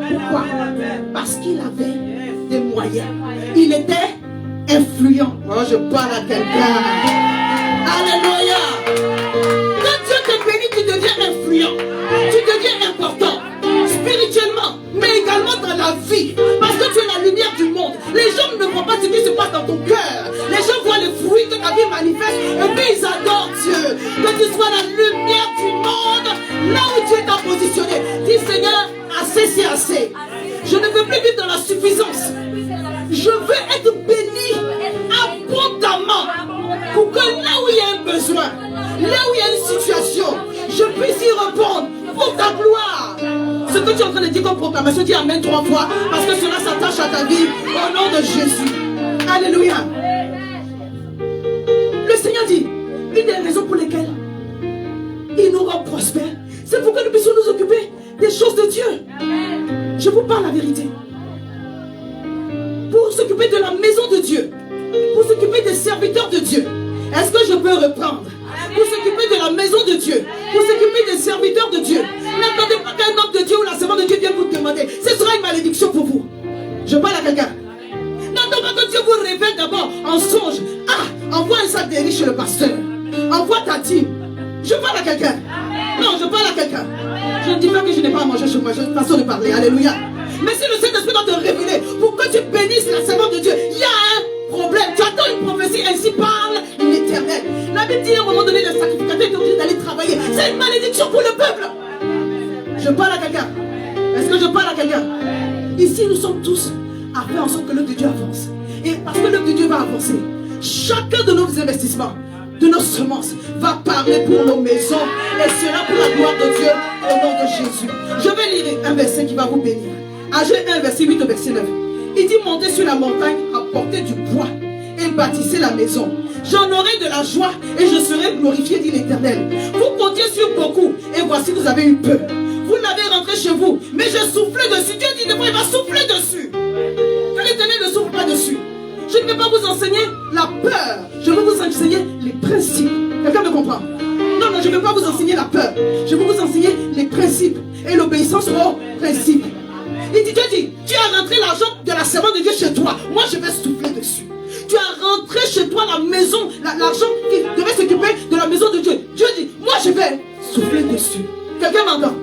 A: Pourquoi? Parce qu'il avait des moyens. Il était influent. Oh, je parle à quelqu'un. Alléluia. Quand Dieu te bénit, tu deviens influent. Tu deviens important. Spirituellement, mais également dans la vie. Parce que tu es la lumière du monde. Les gens ne voient pas ce qui se passe dans ton cœur. Les gens voient les fruits que ta vie manifeste. Et puis ils adorent Dieu. Que tu sois la lumière du monde. Là où Dieu t'a positionné. Dis Seigneur, assez c'est assez. Je ne veux plus vivre dans la suffisance. Je veux être béni abondamment. Pour que là où il y a un besoin, là où il y a une situation, je puisse y répondre pour ta gloire. Ce que tu es en train de dire comme proclamation, dis Amen 3 fois. Parce que cela s'attache à ta vie au nom de Jésus. Alléluia. Le Seigneur dit, une des raisons pour lesquelles il nous rend prospères, c'est pour que nous puissions nous occuper des choses de Dieu. Je vous parle la vérité. Pour s'occuper de la maison de Dieu, pour s'occuper des serviteurs de Dieu. Est-ce que je peux reprendre? Pour s'occuper de la maison de Dieu, pour s'occuper des serviteurs de Dieu. N'attendez pas qu'un homme de Dieu ou la servante de Dieu vienne vous demander. Ce sera une malédiction pour vous. Je parle à quelqu'un. le pasteur. Envoie ta team. Je parle à quelqu'un. Non, je parle à quelqu'un. Je ne dis pas que je n'ai pas à manger chez moi. Je n'ai pas façon de parler. Alléluia. Mais si le Saint-Esprit doit te révéler pour que tu bénisses la servante de Dieu, il y a un problème. Tu attends une prophétie, ainsi parle l'Éternel. La Bible dit à un moment donné, le sacrificateur est obligé d'aller travailler. C'est une malédiction pour le peuple. Je parle à quelqu'un. Est-ce que je parle à quelqu'un? Ici, nous sommes tous à faire en sorte que l'œuvre de Dieu avance. Et parce que l'œuvre de Dieu va avancer, chacun de nos investissements, de nos semences, va parler pour nos maisons. Et cela pour la gloire de Dieu, au nom de Jésus. Je vais lire un verset qui va vous bénir. Agé 1, verset 8 au verset 9. Il dit, montez sur la montagne, apportez du bois et bâtissez la maison. J'en aurai de la joie et je serai glorifié, dit l'Éternel. Vous comptiez sur beaucoup et voici vous avez eu peu. Vous l'avez rentré chez vous, mais je soufflais dessus. Dieu dit de moi, il va souffler dessus. Que l'Éternel ne souffle pas dessus. Je ne vais pas vous enseigner la peur. Je vais vous enseigner les principes. Quelqu'un me comprend? Non, je ne vais pas vous enseigner la peur. Je vais vous enseigner les principes et l'obéissance aux principes. Il dit, Dieu dit, tu as rentré l'argent de la servante de Dieu chez toi. Moi, je vais souffler dessus. Tu as rentré chez toi la maison, l'argent qui devait s'occuper de la maison de Dieu. Dieu dit, moi, je vais souffler dessus. Quelqu'un m'entend?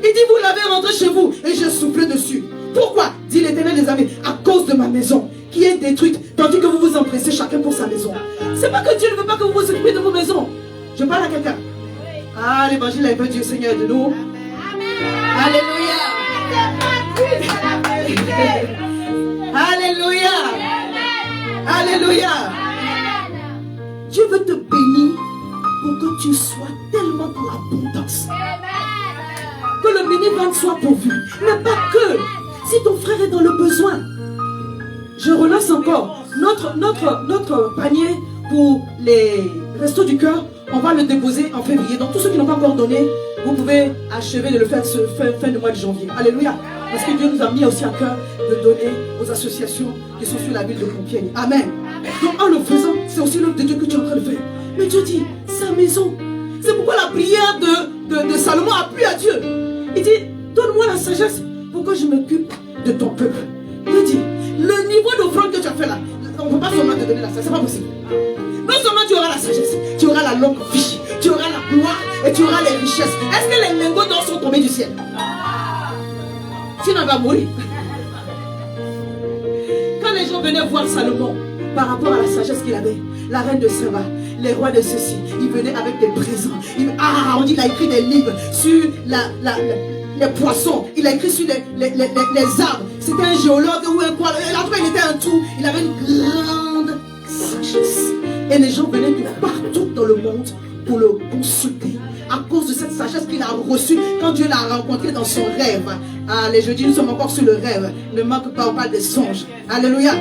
A: Il dit, vous l'avez rentré chez vous et je souffle dessus. Pourquoi? Dit l'Éternel des armées, à cause de ma maison qui est détruite, tandis que vous vous empressez chacun pour sa maison. C'est pas que Dieu ne veut pas que vous vous occupiez de vos maisons. Je parle à quelqu'un. Ah, l'évangile est Dieu Seigneur de nous. Alléluia. Alléluia. Alléluia. Dieu veut te bénir pour que tu sois tellement dans l'abondance. Que le minivan soit pourvu. Mais pas que. Si ton frère est dans le besoin. Je relance encore. Notre panier pour les restos du cœur, on va le déposer en février. Donc tous ceux qui n'ont pas encore donné, vous pouvez achever de le faire ce fin du mois de janvier. Alléluia. Parce que Dieu nous a mis aussi à cœur de donner aux associations qui sont sur la ville de Compiègne. Amen. Donc en le faisant, c'est aussi l'œuvre de Dieu que tu es en train de faire. Mais Dieu dit, sa maison. C'est pourquoi la prière de Salomon a plu à Dieu. Il dit, donne-moi la sagesse pour que je m'occupe de ton peuple. Dieu dit, le niveau d'offrande que tu as fait là, on ne peut pas seulement te donner la sagesse, c'est pas possible. Non seulement tu auras la sagesse, tu auras la longue vie, tu auras la gloire et tu auras les richesses. Est-ce que les lingots d'or sont tombés du ciel? Sinon on va mourir. Quand les gens venaient voir Salomon par rapport à la sagesse qu'il avait, la reine de Saba, les rois de ceci, ils venaient avec des présents. On dit qu'il a écrit des livres sur les poissons, il a écrit sur les arbres. C'était un géologue ou un quoi. Il était un tout. Il avait une grande sagesse. Et les gens venaient de partout dans le monde pour le consulter. À cause de cette sagesse qu'il a reçue quand Dieu l'a rencontré dans son rêve. Ah, les jeudis, nous sommes encore sur le rêve. Ne manque pas, on parle des songes. Alléluia.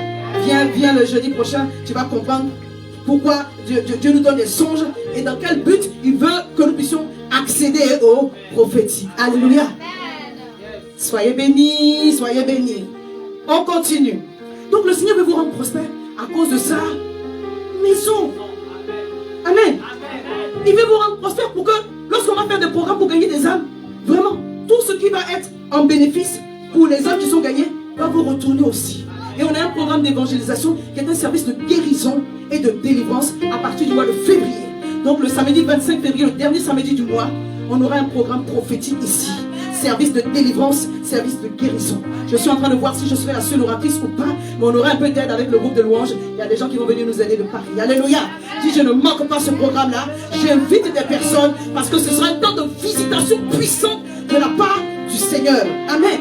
A: Viens le jeudi prochain, tu vas comprendre pourquoi Dieu nous donne des songes et dans quel but il veut que nous puissions accéder au prophétique. Alléluia. Soyez bénis, soyez bénis. On continue. Donc le Seigneur veut vous rendre prospère à cause de sa maison. Amen. Il veut vous rendre prospère pour que lorsqu'on va faire des programmes pour gagner des âmes, vraiment, tout ce qui va être en bénéfice pour les âmes qui sont gagnées va vous retourner aussi. Et on a un programme d'évangélisation qui est un service de guérison et de délivrance à partir du mois de février. Donc le samedi 25 février, le dernier samedi du mois, on aura un programme prophétique ici. Service de délivrance, service de guérison. Je suis en train de voir si je serai la seule oratrice ou pas, mais on aura un peu d'aide avec le groupe de louanges. Il y a des gens qui vont venir nous aider de Paris. Alléluia. Si je ne manque pas ce programme-là, j'invite des personnes parce que ce sera un temps de visitation puissante de la part du Seigneur. Amen.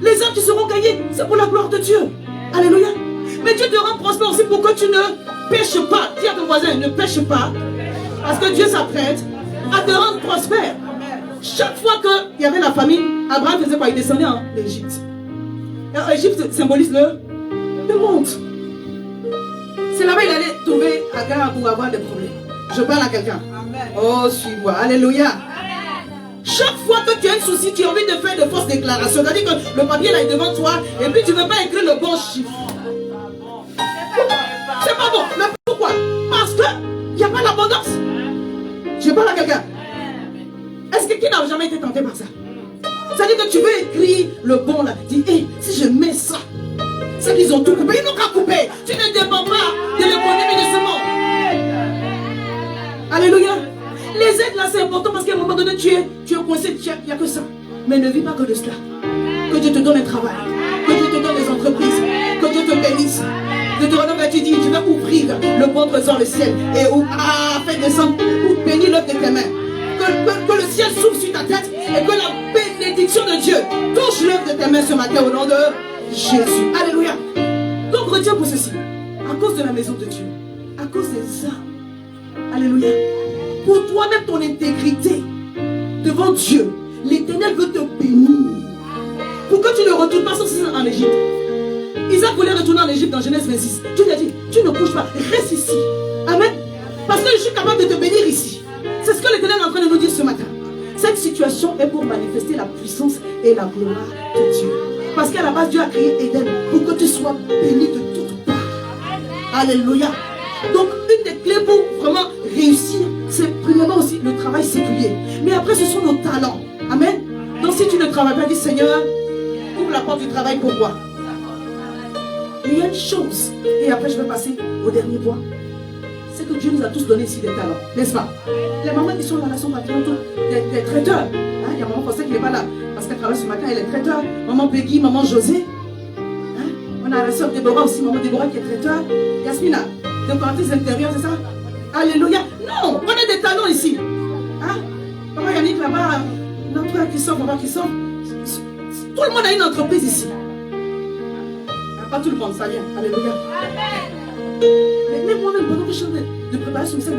A: Les âmes qui seront gagnées, c'est pour la gloire de Dieu. Alléluia. Mais Dieu te rend prospère aussi pour que tu ne pêches pas. Dis à ton voisin, ne pêche pas. Parce que Dieu s'apprête à te rendre prospère. Chaque fois qu'il y avait la famine, Abraham faisait quoi? Il descendait en Égypte. L'Égypte symbolise le monde. C'est là-bas qu'il allait trouver Agar pour avoir des problèmes. Je parle à quelqu'un. Oh, suis-moi. Alléluia. Chaque fois que tu as un souci, tu as envie de faire de fausses déclarations. C'est-à-dire que le papier là est devant toi et puis tu ne veux pas écrire le bon chiffre. C'est pas bon. Mais pourquoi? Parce qu'il n'y a pas l'abondance. Je parle à quelqu'un. Est-ce que qui n'a jamais été tenté par ça? C'est-à-dire que tu veux écrire le bon là. Dis, hey, si je mets ça, c'est qu'ils ont tout coupé. Ils n'ont qu'à couper. Tu ne dépends pas de l'économie de ce monde. Alléluia. Les aides là, c'est important parce qu'à un moment donné, tu es coincé, il n'y a que ça. Mais ne vis pas que de cela. Que Dieu te donne un travail, que Dieu te donne des entreprises, que Dieu te bénisse. Deutéronome, tu dis, tu vas ouvrir le bon trésor, le ciel, et afin descendre, pour bénir l'œuvre de tes mains. Que le ciel s'ouvre sur ta tête et que la bénédiction de Dieu touche l'œuvre de tes mains ce matin au nom de Jésus. Alléluia. Donc retiens pour ceci, à cause de la maison de Dieu, à cause des âmes, alléluia, pour toi-même ton intégrité devant Dieu, l'Éternel veut te bénir. Pour que tu ne retournes pas en Égypte. Isaac voulait retourner en Égypte dans Genèse 26. Tu lui as dit, tu ne bouges pas, reste ici. Amen. Parce que je suis capable de te bénir ici. C'est ce que l'Éternel est en train de nous dire ce matin. Cette situation est pour manifester la puissance et la gloire de Dieu. Parce qu'à la base, Dieu a créé Éden pour que tu sois béni de toutes parts. Alléluia. Donc, une des clés pour vraiment réussir, c'est premièrement aussi le travail séculier. Mais après, ce sont nos talents. Amen. Donc, si tu ne travailles pas, dis Seigneur, ouvre la porte du travail pour moi. Mais il y a une chose, et après je vais passer au dernier point, c'est que Dieu nous a tous donné ici des talents, n'est-ce pas? Les mamans qui sont là, sont pratiquement tous des traiteurs. Hein? Il y a maman Fossé qui n'est pas là, parce qu'elle travaille ce matin, elle est traiteur. Maman Peggy, maman José. Hein? On a la soeur Déborah aussi, maman Déborah qui est traiteur. Yasmina, décoratrice intérieure, c'est ça? Alléluia. Non, on a des talents ici. Hein? Maman Yannick là-bas, notre frère qui sort, maman qui sort. Tout le monde a une entreprise ici. Pas tout le monde, ça vient. Alléluia. Mais moi-même, pendant que je suis en train de préparer ce message,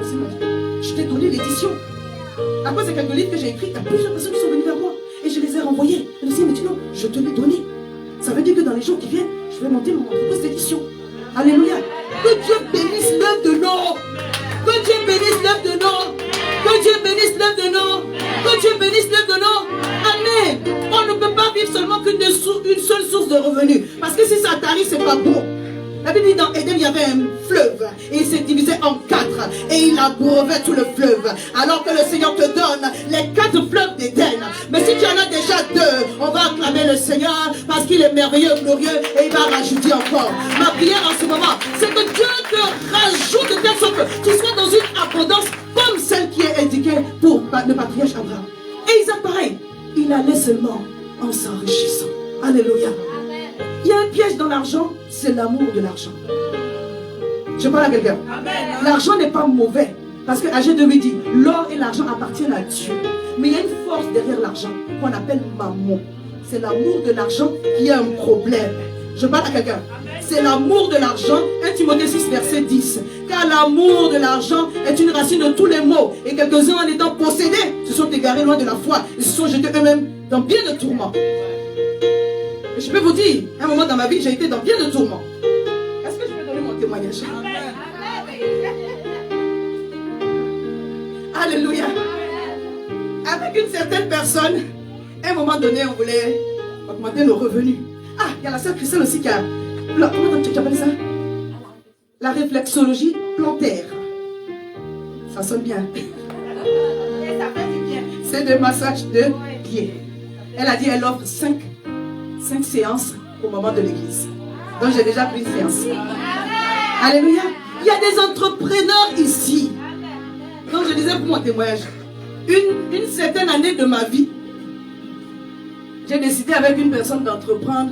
A: je t'ai donné l'édition. À cause de quelques livres que j'ai écrits, il y a plusieurs personnes qui sont venues vers moi. Et je les ai renvoyés. Je me suis dit, mais tu vois, je te l'ai donné. Ça veut dire que dans les jours qui viennent, je vais monter mon entreprise d'édition. Alléluia. Que Dieu bénisse l'œuvre de nos. Que Dieu bénisse l'œuvre de nos. Que Dieu bénisse l'œuvre de nos. Que Dieu bénisse l'œuvre de nos. Amen. On ne peut pas vivre seulement qu'une seule source de revenus. Parce que si ça t'arrive, c'est pas bon. La Bible dit dans Éden, il y avait un fleuve. Et il s'est divisé en 4. Et il abreuvait tout le fleuve. Alors que le Seigneur te donne les 4 fleuves d'Éden. Mais si tu en as déjà 2, on va acclamer le Seigneur. Parce qu'il est merveilleux, glorieux. Et il va rajouter encore. Ma prière en ce moment, c'est que Dieu te rajoute de telle sorte que tu sois dans une abondance comme celle qui est indiquée pour le patriarche Abraham. Et Isaac, pareil. Il allait seulement en s'enrichissant. Alléluia. Il y a un piège dans l'argent, c'est l'amour de l'argent. Je parle à quelqu'un. L'argent n'est pas mauvais. Parce que Agé 2 lui dit, l'or et l'argent appartiennent à Dieu. Mais il y a une force derrière l'argent qu'on appelle mammon. C'est l'amour de l'argent qui a un problème. Je parle à quelqu'un. C'est l'amour de l'argent. 1 Timothée 6, verset 10. Car l'amour de l'argent est une racine de tous les maux. Et quelques-uns en étant possédés se sont égarés loin de la foi. Ils se sont jetés eux-mêmes dans bien de tourments. Et je peux vous dire, à un moment dans ma vie, j'ai été dans bien de tourments. Est-ce que je peux donner mon témoignage? Alléluia. Avec une certaine personne, à un moment donné, on voulait augmenter nos revenus. Ah, il y a la sœur Christelle aussi qui a... Comment tu appelles ça? La réflexologie plantaire. Ça sonne bien. Et ça fait du bien. C'est des massages de pieds. Elle a dit qu'elle offre 5 séances au moment de l'église. Donc j'ai déjà pris une séance. Alléluia. Il y a des entrepreneurs ici. Donc je disais pour mon témoignage, une certaine année de ma vie, j'ai décidé avec une personne d'entreprendre,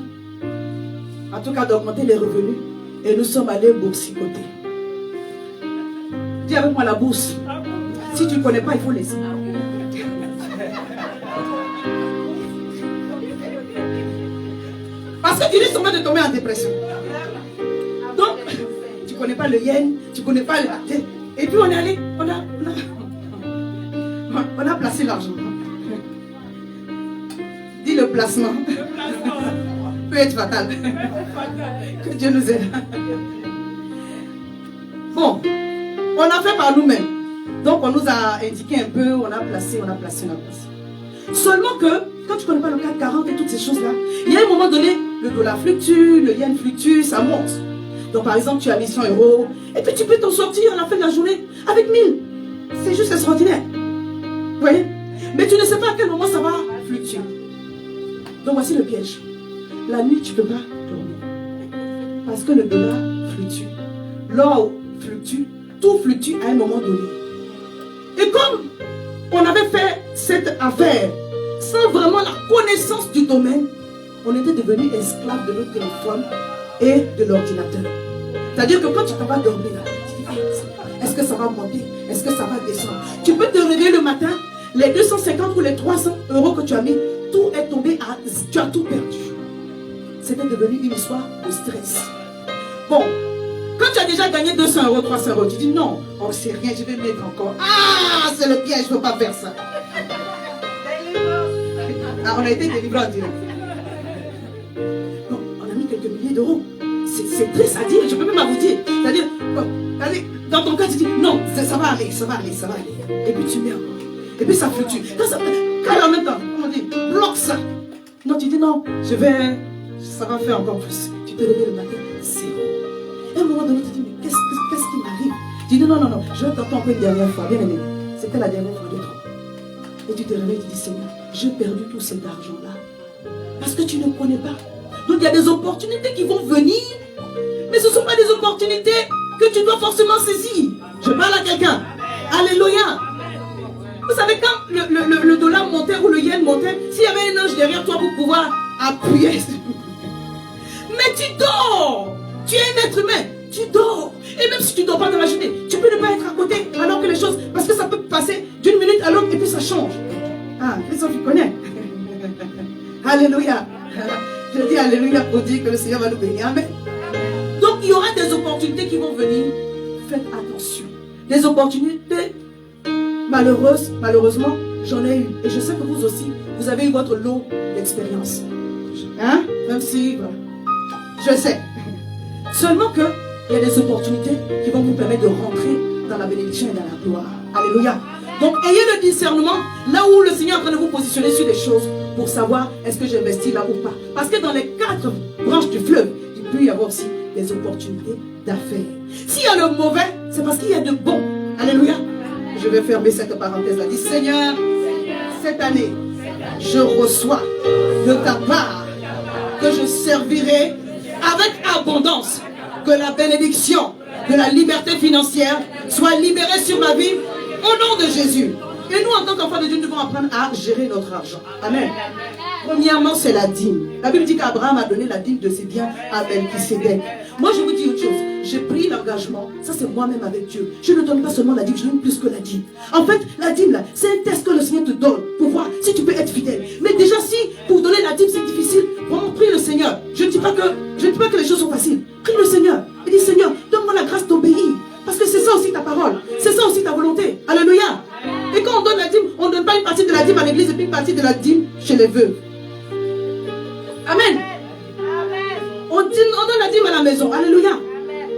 A: en tout cas d'augmenter les revenus, et nous sommes allés boursicoter. Dis avec moi la bourse. Si tu ne connais pas, il faut laisser. Parce que tu risques de tomber en dépression. Donc, tu ne connais pas le yen, tu ne connais pas le... Et puis on est allé, on a placé l'argent. Dis le placement. Peut être fatal. Que Dieu nous aide. Bon, on a fait par nous-mêmes. Donc on nous a indiqué un peu, on a placé. Seulement que, quand tu ne connais pas le CAC 40 et toutes ces choses-là, il y a un moment donné, le dollar fluctue, le yen fluctue, ça monte. Donc par exemple, tu as mis 100 €, et puis tu peux t'en sortir à la fin de la journée avec 1000. C'est juste extraordinaire. Vous voyez? Mais tu ne sais pas à quel moment ça va fluctuer. Donc voici le piège. La nuit, tu ne peux pas dormir. Parce que le dollar fluctue. L'or fluctue. Tout fluctue à un moment donné. cette affaire, sans vraiment la connaissance du domaine, on était devenus esclaves de notre téléphone et de l'ordinateur. C'est-à-dire que quand tu t'en vas dormir, tu dis, est-ce que ça va monter? Est-ce que ça va descendre? Tu peux te réveiller le matin, les 250 ou les 300 euros que tu as mis, tout est tombé à... Tu as tout perdu. C'était devenu une histoire de stress. Bon, quand tu as déjà gagné 200 euros, 300 euros, tu dis non, oh c'est rien, je vais mettre encore. Ah, c'est le piège, je ne peux pas faire ça. Ah, on a été délivrés en direct. Non, on a mis quelques milliers d'euros. C'est triste à dire, je peux même pas vous dire. C'est-à-dire, dans ton cas, tu dis non, ça va aller, ça va aller, ça va aller. Et puis tu mets encore. Et puis ça fluctue. Quand en même temps, on dit, bloque ça. Non, tu dis non, ça va faire encore plus. Tu te réveilles le matin, zéro. Et à un moment donné, tu dis, mais qu'est-ce qui m'arrive? Tu dis non, je vais t'entendre encore une dernière fois, bien aimé. C'était la dernière fois de trop. Et tu te réveilles, tu dis, Seigneur, j'ai perdu tout cet argent-là. Parce que tu ne connais pas. Donc il y a des opportunités qui vont venir, mais ce ne sont pas des opportunités que tu dois forcément saisir. Je parle à quelqu'un. Alléluia. Vous savez, quand le dollar montait ou le yen montait, s'il y avait un ange derrière toi pour pouvoir appuyer. Mais tu dors. Tu es un être humain. Tu dors. Et même si tu ne dors pas dans la journée, tu peux ne pas être à côté alors que les choses, parce que ça peut passer d'une minute à l'autre et puis ça change. Ah, Christophe, tu connais. Alléluia. Je dis alléluia pour dire que le Seigneur va nous bénir. Amen. Donc il y aura des opportunités qui vont venir. Faites attention. Des opportunités malheureuses, malheureusement, j'en ai eu. Et je sais que vous aussi, vous avez eu votre lot d'expérience. Hein? Même si, voilà. Je sais. Seulement que il y a des opportunités qui vont vous permettre de rentrer dans la bénédiction et dans la gloire. Alléluia. Donc ayez le discernement là où le Seigneur est en train de vous positionner sur des choses pour savoir est-ce que j'investis là ou pas. Parce que dans les 4 branches du fleuve, il peut y avoir aussi des opportunités d'affaires. S'il y a le mauvais, c'est parce qu'il y a de bon. Alléluia. Je vais fermer cette parenthèse-là. Dis Seigneur, cette année, je reçois de ta part que je servirai avec abondance, que la bénédiction de la liberté financière soit libérée sur ma vie au nom de Jésus. Et nous, en tant qu'enfants de Dieu, nous devons apprendre à gérer notre argent. Amen. Premièrement, c'est la dîme. La Bible dit qu'Abraham a donné la dîme de ses biens à Melchisédek. Moi, je vous dis une chose. J'ai pris l'engagement. Ça, c'est moi-même avec Dieu. Je ne donne pas seulement la dîme, je donne plus que la dîme. En fait, la dîme, là, c'est un test que le Seigneur te donne pour voir si tu peux être fidèle. Mais déjà, si pour donner la dîme, c'est difficile, vraiment, prie le Seigneur. Je ne dis pas que les choses sont faciles. Prie le Seigneur. Et dis, Seigneur, donne-moi la grâce d'obéir. Parce que c'est ça aussi ta parole. C'est ça aussi ta volonté. Alléluia. Et quand on donne la dîme, on ne donne pas une partie de la dîme à l'église et puis une partie de la dîme chez les veuves. Amen. On donne la dîme à la maison. Alléluia.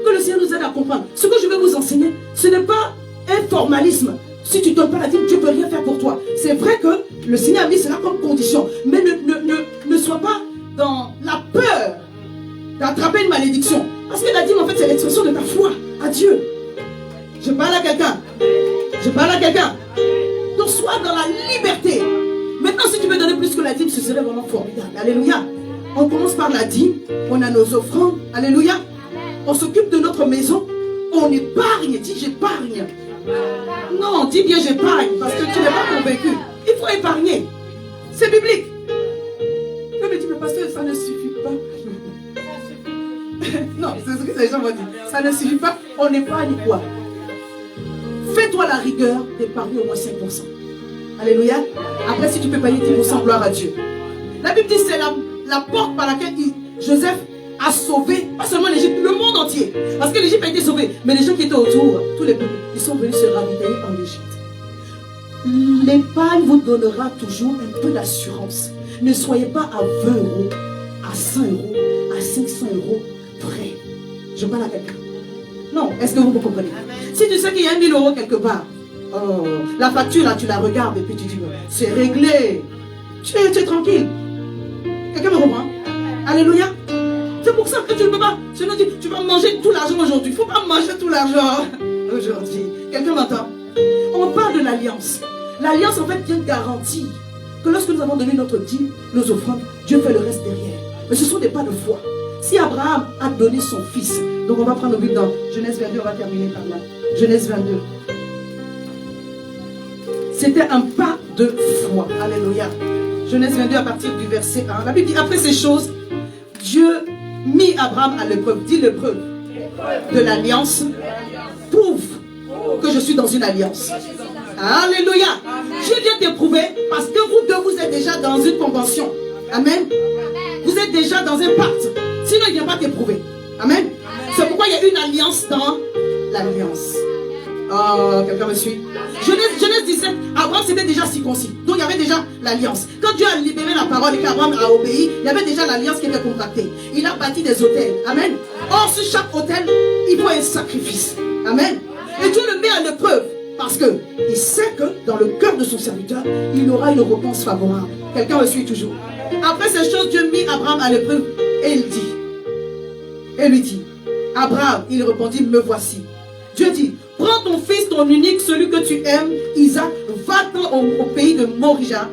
A: Que le Seigneur nous aide à comprendre. Ce que je vais vous enseigner, ce n'est pas un formalisme. Si tu ne donnes pas la dîme, Dieu ne peut rien faire pour toi. C'est vrai que le Seigneur a mis cela comme condition. Mais ne sois pas dans la peur d'attraper une malédiction. Parce que la dîme, en fait, c'est l'expression de ta foi à Dieu. Je parle à quelqu'un. Je parle à quelqu'un. Donc sois dans la liberté. Maintenant, si tu veux donner plus que la dîme, ce serait vraiment formidable. Alléluia. On commence par la dîme. On a nos offrandes. Alléluia. On s'occupe de notre maison. On épargne. Dis j'épargne. Non, dis bien j'épargne. Parce que tu n'es pas convaincu. Il faut épargner. C'est biblique. Je me dis, mais pasteur, ça ne suffit pas. Non, c'est ce que les gens vont dire. Ça ne suffit pas. On épargne quoi? Fais-toi la rigueur d'épargner au moins 5%. Alléluia. Après, si tu peux payer 10%, gloire à Dieu. La Bible dit que c'est la porte par laquelle Joseph a sauvé, pas seulement l'Égypte, le monde entier. Parce que l'Égypte a été sauvée. Mais les gens qui étaient autour, tous les peuples, ils sont venus se ravitailler en Égypte. L'épargne vous donnera toujours un peu d'assurance. Ne soyez pas à 20 euros, à 100 euros, à 500 euros près. Je parle à quelqu'un. Non, est-ce que vous comprenez? Si tu sais qu'il y a 1000 euros quelque part, oh, la facture là, tu la regardes et puis tu dis, c'est réglé. Tu es tranquille. Quelqu'un me comprend? Alléluia. C'est pour ça que tu ne peux pas. Sinon, tu vas manger tout l'argent aujourd'hui. Il ne faut pas manger tout l'argent aujourd'hui. Quelqu'un m'entend? On parle de l'alliance. L'alliance, en fait, vient garantir que lorsque nous avons donné notre dîme, nos offrandes, Dieu fait le reste derrière. Mais ce sont des pas de foi. Si Abraham a donné son fils, donc on va prendre le but dans Genèse 22, on va terminer par là. Genèse 22. C'était un pas de foi. Alléluia. Genèse 22 à partir du verset 1. La Bible dit, après ces choses, Dieu mit Abraham à l'épreuve. Dis l'épreuve de l'alliance. Prouve que je suis dans une alliance. Alléluia. Dieu vient t'éprouver parce que vous deux, vous êtes déjà dans une convention. Amen. Vous êtes déjà dans un pacte. Sinon, il ne vient pas t'éprouver. Amen. C'est pourquoi il y a une alliance dans l'alliance. Oh, quelqu'un me suit? Genèse 17, Abraham s'était déjà circoncis. Donc il y avait déjà l'alliance. Quand Dieu a libéré la parole et qu'Abraham a obéi, il y avait déjà l'alliance qui était contractée. Il a bâti des autels. Amen. Or, sur chaque autel, il faut un sacrifice. Amen. Et Dieu le met à l'épreuve. Parce qu'il sait que dans le cœur de son serviteur, il aura une réponse favorable. Quelqu'un me suit toujours. Après ces choses, Dieu mit Abraham à l'épreuve et il lui dit, Abraham, il répondit, me voici. Dieu dit, prends ton fils, ton unique, celui que tu aimes, Isaac, va-t'en au pays de Morija,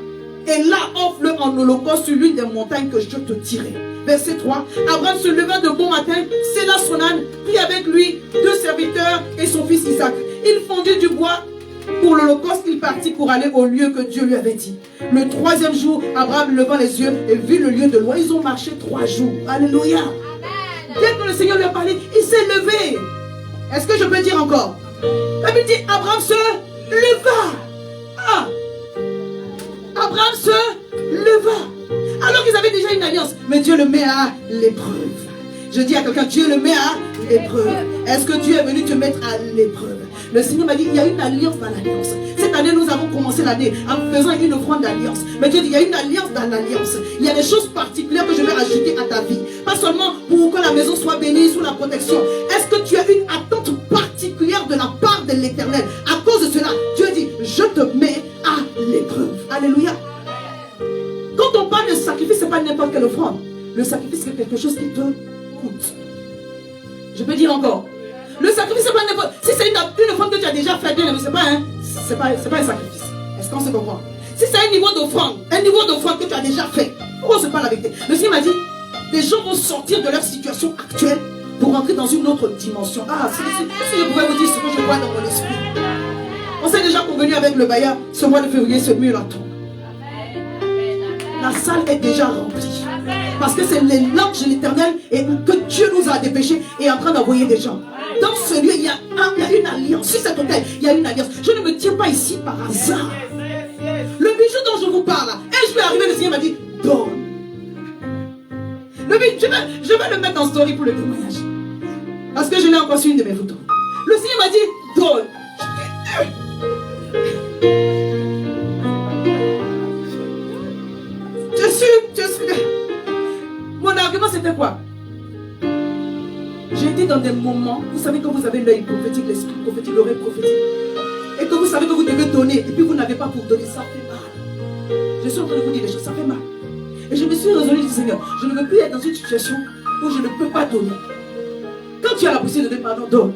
A: et là offre-le en holocauste sur l'une des montagnes que je te dirai. Verset 3, Abraham se leva de bon matin, sella son âne, prit avec lui 2 serviteurs et son fils Isaac. Il fondit du bois pour l'holocauste, il partit pour aller au lieu que Dieu lui avait dit. Le 3e jour, Abraham leva les yeux et vit le lieu de loin. Ils ont marché 3 jours. Alléluia. Dès que le Seigneur lui a parlé, il s'est levé. Est-ce que je peux dire encore? La Bible dit, Abraham se leva. Ah. Abraham se leva. Alors qu'ils avaient déjà une alliance. Mais Dieu le met à l'épreuve. Je dis à quelqu'un, Dieu le met à l'épreuve. Est-ce que Dieu est venu te mettre à l'épreuve? Le Seigneur m'a dit, il y a une alliance dans l'alliance. Cette année, nous avons commencé l'année en faisant une offrande d'alliance. Mais Dieu dit, il y a une alliance dans l'alliance. Il y a des choses particulières que je vais ajouter à ta vie. Pas seulement pour que la maison soit bénie sous la protection. Est-ce que tu as une attente particulière de la part de l'Éternel? À cause de cela, Dieu dit, je te mets à l'épreuve. Alléluia. Quand on parle de sacrifice, ce n'est pas n'importe quelle offrande. Le sacrifice, c'est quelque chose qui te coûte. Je peux dire encore. Le sacrifice, c'est pas n'importe. Si c'est une offrande que tu as déjà faite, c'est pas un sacrifice. Est-ce qu'on se comprend? Si c'est un niveau d'offrande que tu as déjà fait, pourquoi on se parle la vérité? Le Seigneur m'a dit, les gens vont sortir de leur situation actuelle pour entrer dans une autre dimension. Ah, si je pouvais vous dire ce que je vois dans mon esprit. On s'est déjà convenu avec le bailleur, ce mois de février, ce mur là tombe. La salle est déjà remplie. Parce que c'est l'ange de l'Éternel et que Dieu nous a dépêchés et est en train d'envoyer des gens. Dans ce lieu, il y a une alliance. Sur cet hôtel, il y a une alliance. Je ne me tiens pas ici par hasard. Le bijou dont je vous parle, et je vais arriver, le Seigneur m'a dit, donne. Le bijou, je vais le mettre en story pour le témoignage. Parce que je l'ai encore sur une de mes photos. Le Seigneur m'a dit, donne. Je suis. Mon argument c'était quoi? J'ai été dans des moments, vous savez que vous avez l'œil prophétique, l'esprit prophétique, l'oreille prophétique. Et que vous savez que vous devez donner, et puis vous n'avez pas pour donner, ça fait mal. Je suis en train de vous dire des choses, ça fait mal. Et je me suis résolu du Seigneur, je ne veux plus être dans une situation où je ne peux pas donner. Quand tu as la possibilité de donner, pardon, donne.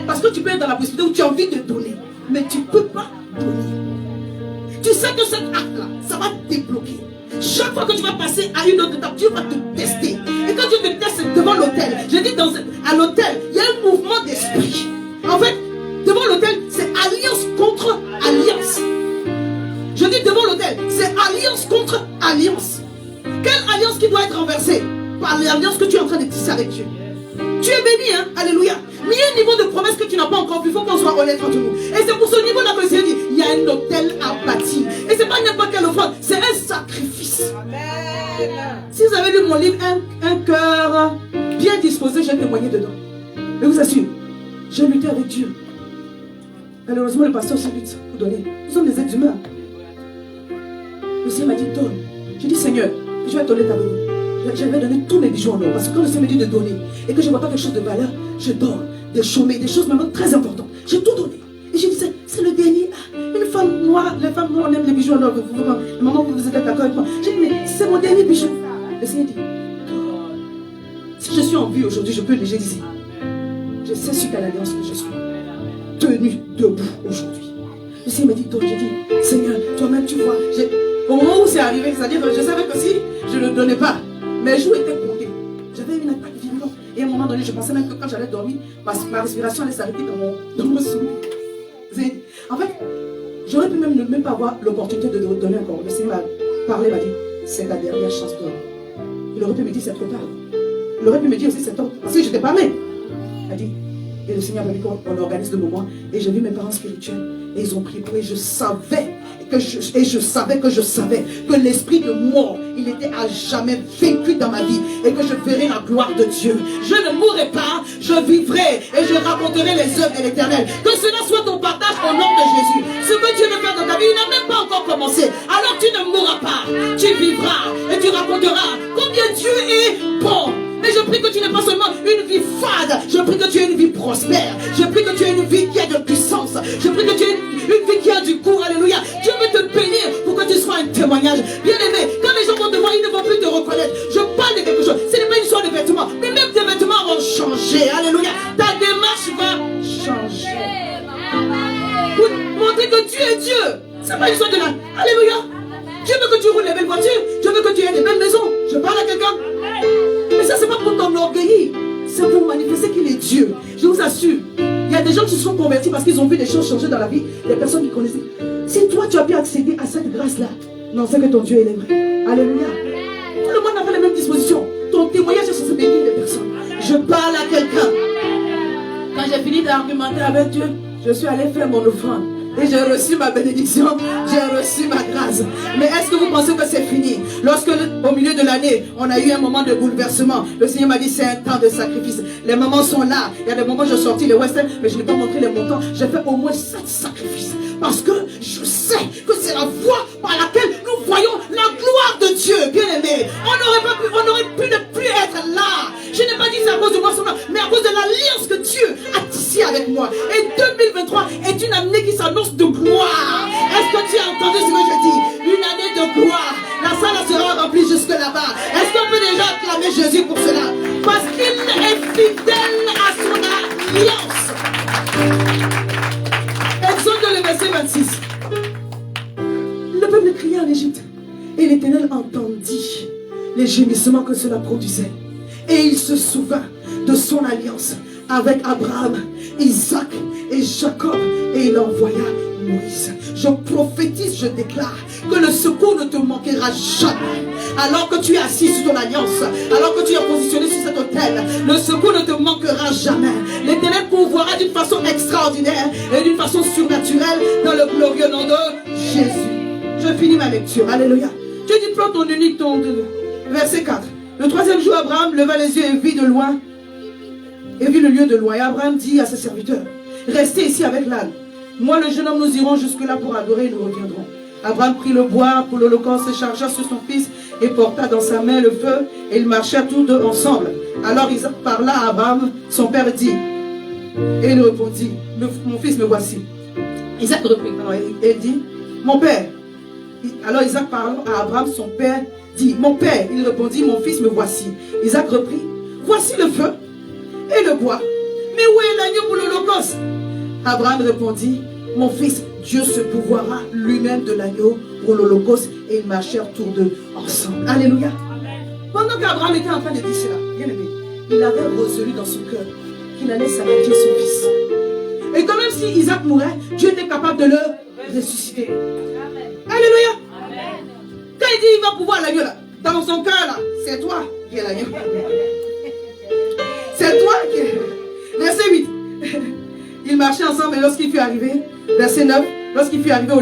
A: Parce que tu peux être dans la possibilité où tu as envie de donner, mais tu ne peux pas donner. Tu sais que cet acte-là, ça va te débloquer. Chaque fois que tu vas passer à une autre étape, Dieu va te tester. Et quand Dieu te teste devant l'autel, je dis à l'autel, il y a un mouvement d'esprit. En fait, devant l'autel, c'est alliance contre alliance. Je dis devant l'autel, c'est alliance contre alliance. Quelle alliance qui doit être renversée? Par l'alliance que tu es en train de tisser avec Dieu. Tu es béni, hein? Alléluia. Mais il y a un niveau de promesse que tu n'as pas encore vu. Il faut qu'on soit honnête entre nous. Et c'est pour ce niveau-là que le Seigneur dit, il y a un autel à bâtir. Et ce n'est pas n'importe quelle offrande, c'est un sacrifice. Amen. Si vous avez lu mon livre, un cœur bien disposé, j'ai témoigné dedans. Je vous assure, j'ai lutté avec Dieu. Malheureusement, le pasteur se lutte pour donner. Nous sommes des êtres humains. Le Seigneur m'a dit, donne. J'ai dit, Seigneur, je vais te donner ta bonne. Je vais donner tous mes bijoux en or. Parce que quand le Seigneur me dit de donner, et que je ne vois pas quelque chose de valeur, je donne des chômés, des choses maintenant très importantes. J'ai tout donné. Et je disais, c'est le dernier. Une femme noire, les femmes noires, on aime les bijoux en or. Le moment où vous êtes d'accord avec moi, j'ai dit, mais c'est mon dernier bijou. Le Seigneur dit, donne. Si je suis en vie aujourd'hui, je peux le dire ici. Je sais sur quelle alliance que je suis tenu debout aujourd'hui. Le Seigneur m'a dit, donne. J'ai dit, Seigneur, toi-même tu vois. Au moment où c'est arrivé, c'est-à-dire que je savais que si je ne donnais pas, mes jours étaient comptés. J'avais une attaque violente. Et à un moment donné, je pensais même que quand j'allais dormir, ma respiration allait s'arrêter dans mon sommeil. En fait, J'aurais pu même pas avoir l'opportunité de donner encore. Le Seigneur m'a parlé, m'a dit, c'est ta dernière chance, toi. Il aurait pu me dire, c'est trop tard. Il aurait pu me dire aussi, c'est trop tard. Parce que je t'ai parlé. Il a dit, et le Seigneur m'a dit qu'on organise le moment. Et j'ai vu mes parents spirituels. Et ils ont prié pour eux. Et je savais que l'esprit de mort, il était à jamais vaincu dans ma vie. Et que je verrai la gloire de Dieu. Je ne mourrai pas, je vivrai. Et je raconterai les œuvres de l'Éternel. Que cela soit ton partage au nom de Jésus. Ce que Dieu veut faire dans ta vie, il n'a même pas encore commencé. Alors tu ne mourras pas. Tu vivras. Et tu raconteras combien Dieu est bon. Mais je prie que tu n'aies pas seulement une vie fade. Je prie que tu aies une vie prospère. Je prie que tu aies une vie qui a de puissance. Je prie que tu aies une vie qui a du cours. Alléluia. Dieu veut te bénir pour que tu sois un témoignage. Bien aimé, quand les gens vont te voir, ils ne vont plus te reconnaître. Je parle de quelque chose. Ce n'est pas une histoire de vêtements. Mais même tes vêtements vont changer. Alléluia. Ta démarche va changer. Pour montrer que tu es Dieu. Ce n'est pas une histoire de la... Alléluia. Dieu veut que tu roules les belles voitures. Dieu veut que tu aies des belles maisons. Je parle à quelqu'un. Mais ça, c'est pas pour t'enorgueillir. C'est pour manifester qu'il est Dieu. Je vous assure. Il y a des gens qui se sont convertis parce qu'ils ont vu des choses changer dans la vie. Les personnes qui connaissaient. Si toi, tu as pu accéder à cette grâce-là, non, c'est que ton Dieu, il est vrai. Alléluia. Tout le monde n'a pas les mêmes dispositions. Ton témoignage est censé bénir les personnes. Je parle à quelqu'un. Quand j'ai fini d'argumenter avec Dieu, je suis allé faire mon offrande. Et j'ai reçu ma bénédiction, j'ai reçu ma grâce. Mais est-ce que vous pensez que c'est fini? Lorsque au milieu de l'année, on a eu un moment de bouleversement, le Seigneur m'a dit c'est un temps de sacrifice. Les moments sont là. Il y a des moments où j'ai sorti les westerns, mais je n'ai pas montré les montants. J'ai fait au moins 7 sacrifices. Parce que je sais que c'est la voie par laquelle nous voyons la gloire de Dieu, bien aimé. On aurait pu ne plus être là. Je n'ai pas dit c'est à cause de moi seulement, mais à cause de l'alliance que Dieu a tissée avec moi. Et 2023 est une année qui s'annonce de gloire. Est-ce que tu as entendu ce que je dis? Une année de gloire. La salle sera remplie jusque là-bas. Est-ce qu'on peut déjà acclamer Jésus pour cela? Parce qu'il est fidèle à son alliance. Exode le verset 26. Le peuple criait en Égypte. Et l'Éternel entendit les gémissements que cela produisait. Et il se souvint de son alliance avec Abraham, Isaac et Jacob. Et il envoya Moïse. Je prophétise, je déclare que le secours ne te manquera jamais. Alors que tu es assis sur ton alliance, alors que tu es positionné sur cet autel, le secours ne te manquera jamais. L'Éternel pourvoira d'une façon extraordinaire et d'une façon surnaturelle dans le glorieux nom de Jésus. Je finis ma lecture. Alléluia. Dieu dit, prends ton unique ton. Verset 4. Le troisième jour, Abraham leva les yeux et vit de loin. Et vit le lieu de loin. Et Abraham dit à ses serviteurs, restez ici avec l'âne. Moi, le jeune homme, nous irons jusque-là pour adorer et nous reviendrons. Abraham prit le bois pour l'holocauste et chargea sur son fils et porta dans sa main le feu et ils marchèrent tous deux ensemble. Alors Isaac parla à Abraham, son père dit, et il répondit, mon fils, me voici. Isaac reprit, et dit, mon père. Alors Isaac parla à Abraham, son père, dit, mon père. Il répondit, mon fils, me voici. Isaac reprit, voici le feu et le bois. Mais où est l'agneau pour l'holocauste? Abraham répondit, mon fils, Dieu se pourvoira lui-même de l'agneau pour l'holocauste. Et ils marchèrent tous deux ensemble. Alléluia. Pendant qu'Abraham était en train de dire cela, bien aimé, il avait résolu dans son cœur qu'il allait sacrifier son fils. Et quand même si Isaac mourait, Dieu était capable de le ressusciter. Alléluia. Quand il dit il va pouvoir l'agneau là, dans son cœur là, c'est toi qui es l'agneau. C'est toi qui es. Verset 8. Ils marchaient ensemble et lorsqu'il fut arrivé, verset 9, lorsqu'il fut arrivé au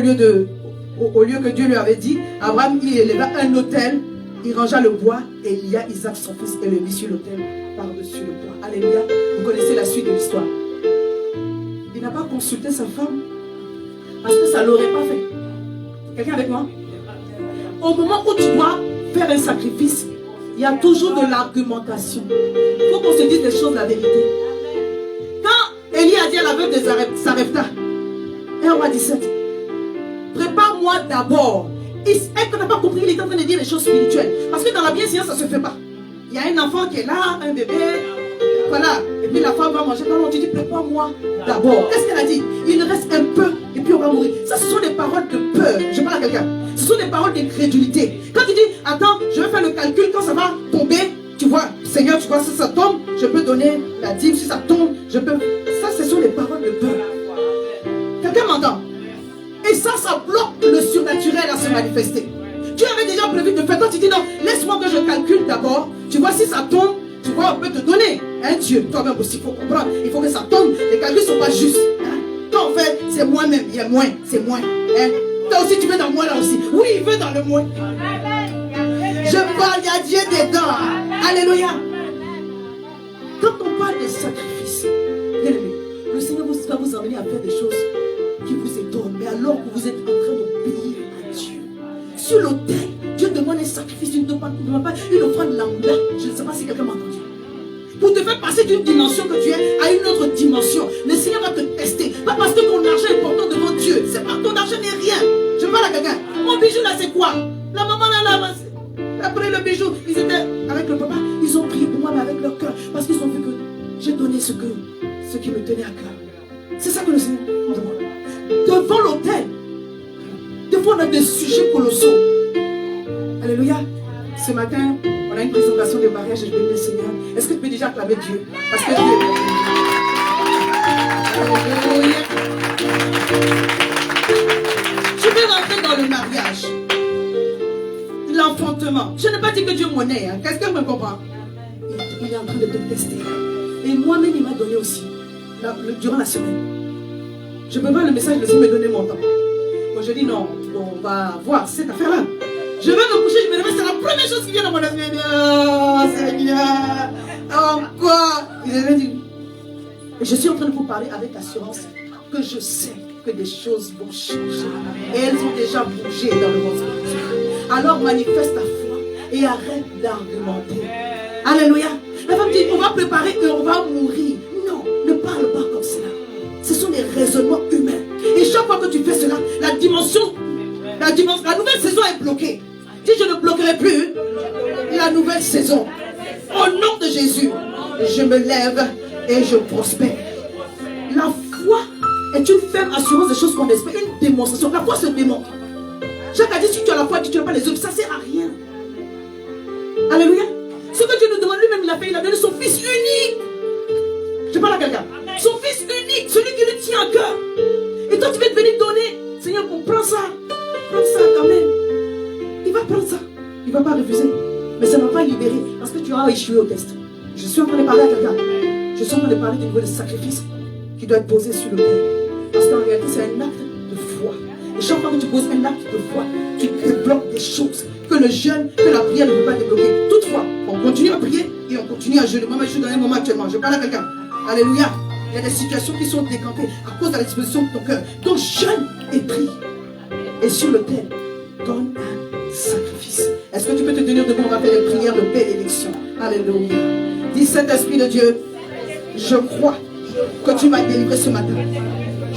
A: lieu que Dieu lui avait dit, Abraham y éleva un autel, il rangea le bois et il y a Isaac son fils et le mit sur l'autel par-dessus le bois. Alléluia. Vous connaissez la suite de l'histoire. Il n'a pas consulté sa femme parce que ça ne l'aurait pas fait. Quelqu'un avec moi? Au moment où tu dois faire un sacrifice, il y a toujours de l'argumentation. Il faut qu'on se dise des choses, la vérité. Quand Élie a dit à la veuve de Sarepta, 1 roi 17, prépare-moi d'abord. Elle n'a pas compris, il est en train de dire les choses spirituelles. Parce que dans la bienséance, ça ne se fait pas. Il y a un enfant qui est là, un bébé, voilà. Et puis la femme va manger. Non, tu dis, prépare-moi d'abord. Qu'est-ce qu'elle a dit? Il reste un peu et puis on va mourir. Ça, ce sont des paroles de peur. Je parle à quelqu'un. Ce sont des paroles d'incrédulité. Quand tu dis, attends, je vais faire le calcul, quand ça va tomber, tu vois, Seigneur, tu vois, si ça tombe, je peux donner la dîme. Si ça tombe, je peux. Ça, ce sont des paroles de peur. Quelqu'un m'entend? Et ça bloque le surnaturel à se manifester. Tu avais déjà prévu de faire. Toi, tu dis non, laisse-moi que je calcule d'abord. Tu vois, si ça tombe, tu vois, on peut te donner un Dieu. Toi-même aussi, il faut comprendre. Il faut que ça tombe. Les calculs ne sont pas justes. Hein? Toi, en fait, c'est moi-même. Il y a moins, c'est moins. Hein? Toi aussi, tu veux dans moi là aussi. Oui, il veut dans le moins. Je parle, il y a Dieu dedans. Alléluia. Quand on parle de sacrifice, bien aimé, le Seigneur va vous emmener à faire des choses qui vous étonnent. Mais alors que vous êtes en train d'obéir à Dieu, sur l'autel, Dieu demande un sacrifice, il ne demande pas une offrande lambda. Je ne sais pas si quelqu'un m'a entendu. Pour te faire passer d'une dimension que tu es à une autre dimension, le Seigneur va te tester. Pas parce que ton argent est important devant Dieu. C'est pas ton argent n'est rien. Je parle à quelqu'un. Mon bijou là, c'est quoi? La maman là, après le bijou, ils étaient avec le papa. Ils ont prié pour moi, mais avec leur cœur. Parce qu'ils ont vu que j'ai donné ce qui me tenait à cœur. C'est ça que le Seigneur demande. Devant l'autel, des fois on a des sujets colossaux. Alléluia. Ce matin, on a une présentation de mariage et je bénis le Seigneur. Est-ce que tu peux déjà acclamer Dieu? Parce que Dieu est bon. Alléluia. Je vais rentrer dans le mariage. L'enfantement. Je n'ai pas dit que Dieu m'en est. Hein. Qu'est-ce que me comprend? Il est en train de te tester. Et moi-même, il m'a donné aussi. Durant la semaine. Je peux voir le message, le Seigneur me donner mon temps. Moi, je dis non, on va voir cette affaire-là. Je vais me coucher, je me réveille, c'est la première chose qui vient dans mon esprit. Oh Seigneur, encore. Et je suis en train de vous parler avec assurance que je sais que des choses vont changer. Et elles ont déjà bougé dans le monde spirituel. Alors manifeste ta foi et arrête d'argumenter. Alléluia. La femme dit, on va préparer et on va mourir. Non, ne parle pas comme cela. Ce sont des raisonnements humains. Et chaque fois que tu fais cela, la nouvelle saison est bloquée. Si je ne bloquerai plus la nouvelle saison, au nom de Jésus, je me lève et je prospère. La foi est une ferme assurance des choses qu'on espère, une démonstration. La foi se démontre. Jacques a dit, si tu as la foi, tu n'as pas les œuvres, ça ne sert à rien. Alléluia. Ce que Dieu nous demande, lui-même il a fait, il a donné son fils unique. Je parle à quelqu'un. Son fils unique, celui qui lui tient à cœur. Et toi tu vas te venir donner. Seigneur, prends ça. Prends ça quand même. Il va prendre ça. Il ne va pas refuser. Mais ça ne va pas libérer. Parce que tu as échoué au test. Je suis en train de parler à quelqu'un. Je suis en train de parler du niveau de sacrifice qui doit être posé sur le cœur. Parce qu'en réalité, c'est un acte de foi. Et chaque fois que tu poses un acte de foi, tu débloques des choses que le jeûne, que la prière ne peut pas débloquer. Toutefois, on continue à prier et on continue à jeûner. Moi, je suis dans un moment actuellement. Je parle à quelqu'un. Alléluia. Il y a des situations qui sont décantées à cause de la disposition de ton cœur. Donc jeûne et prie. Et sur le thème, donne un sacrifice. Est-ce que tu peux te tenir debout? On va faire des prières de bénédiction. Alléluia. Dis, Saint-Esprit de Dieu, je crois que tu m'as délivré ce matin.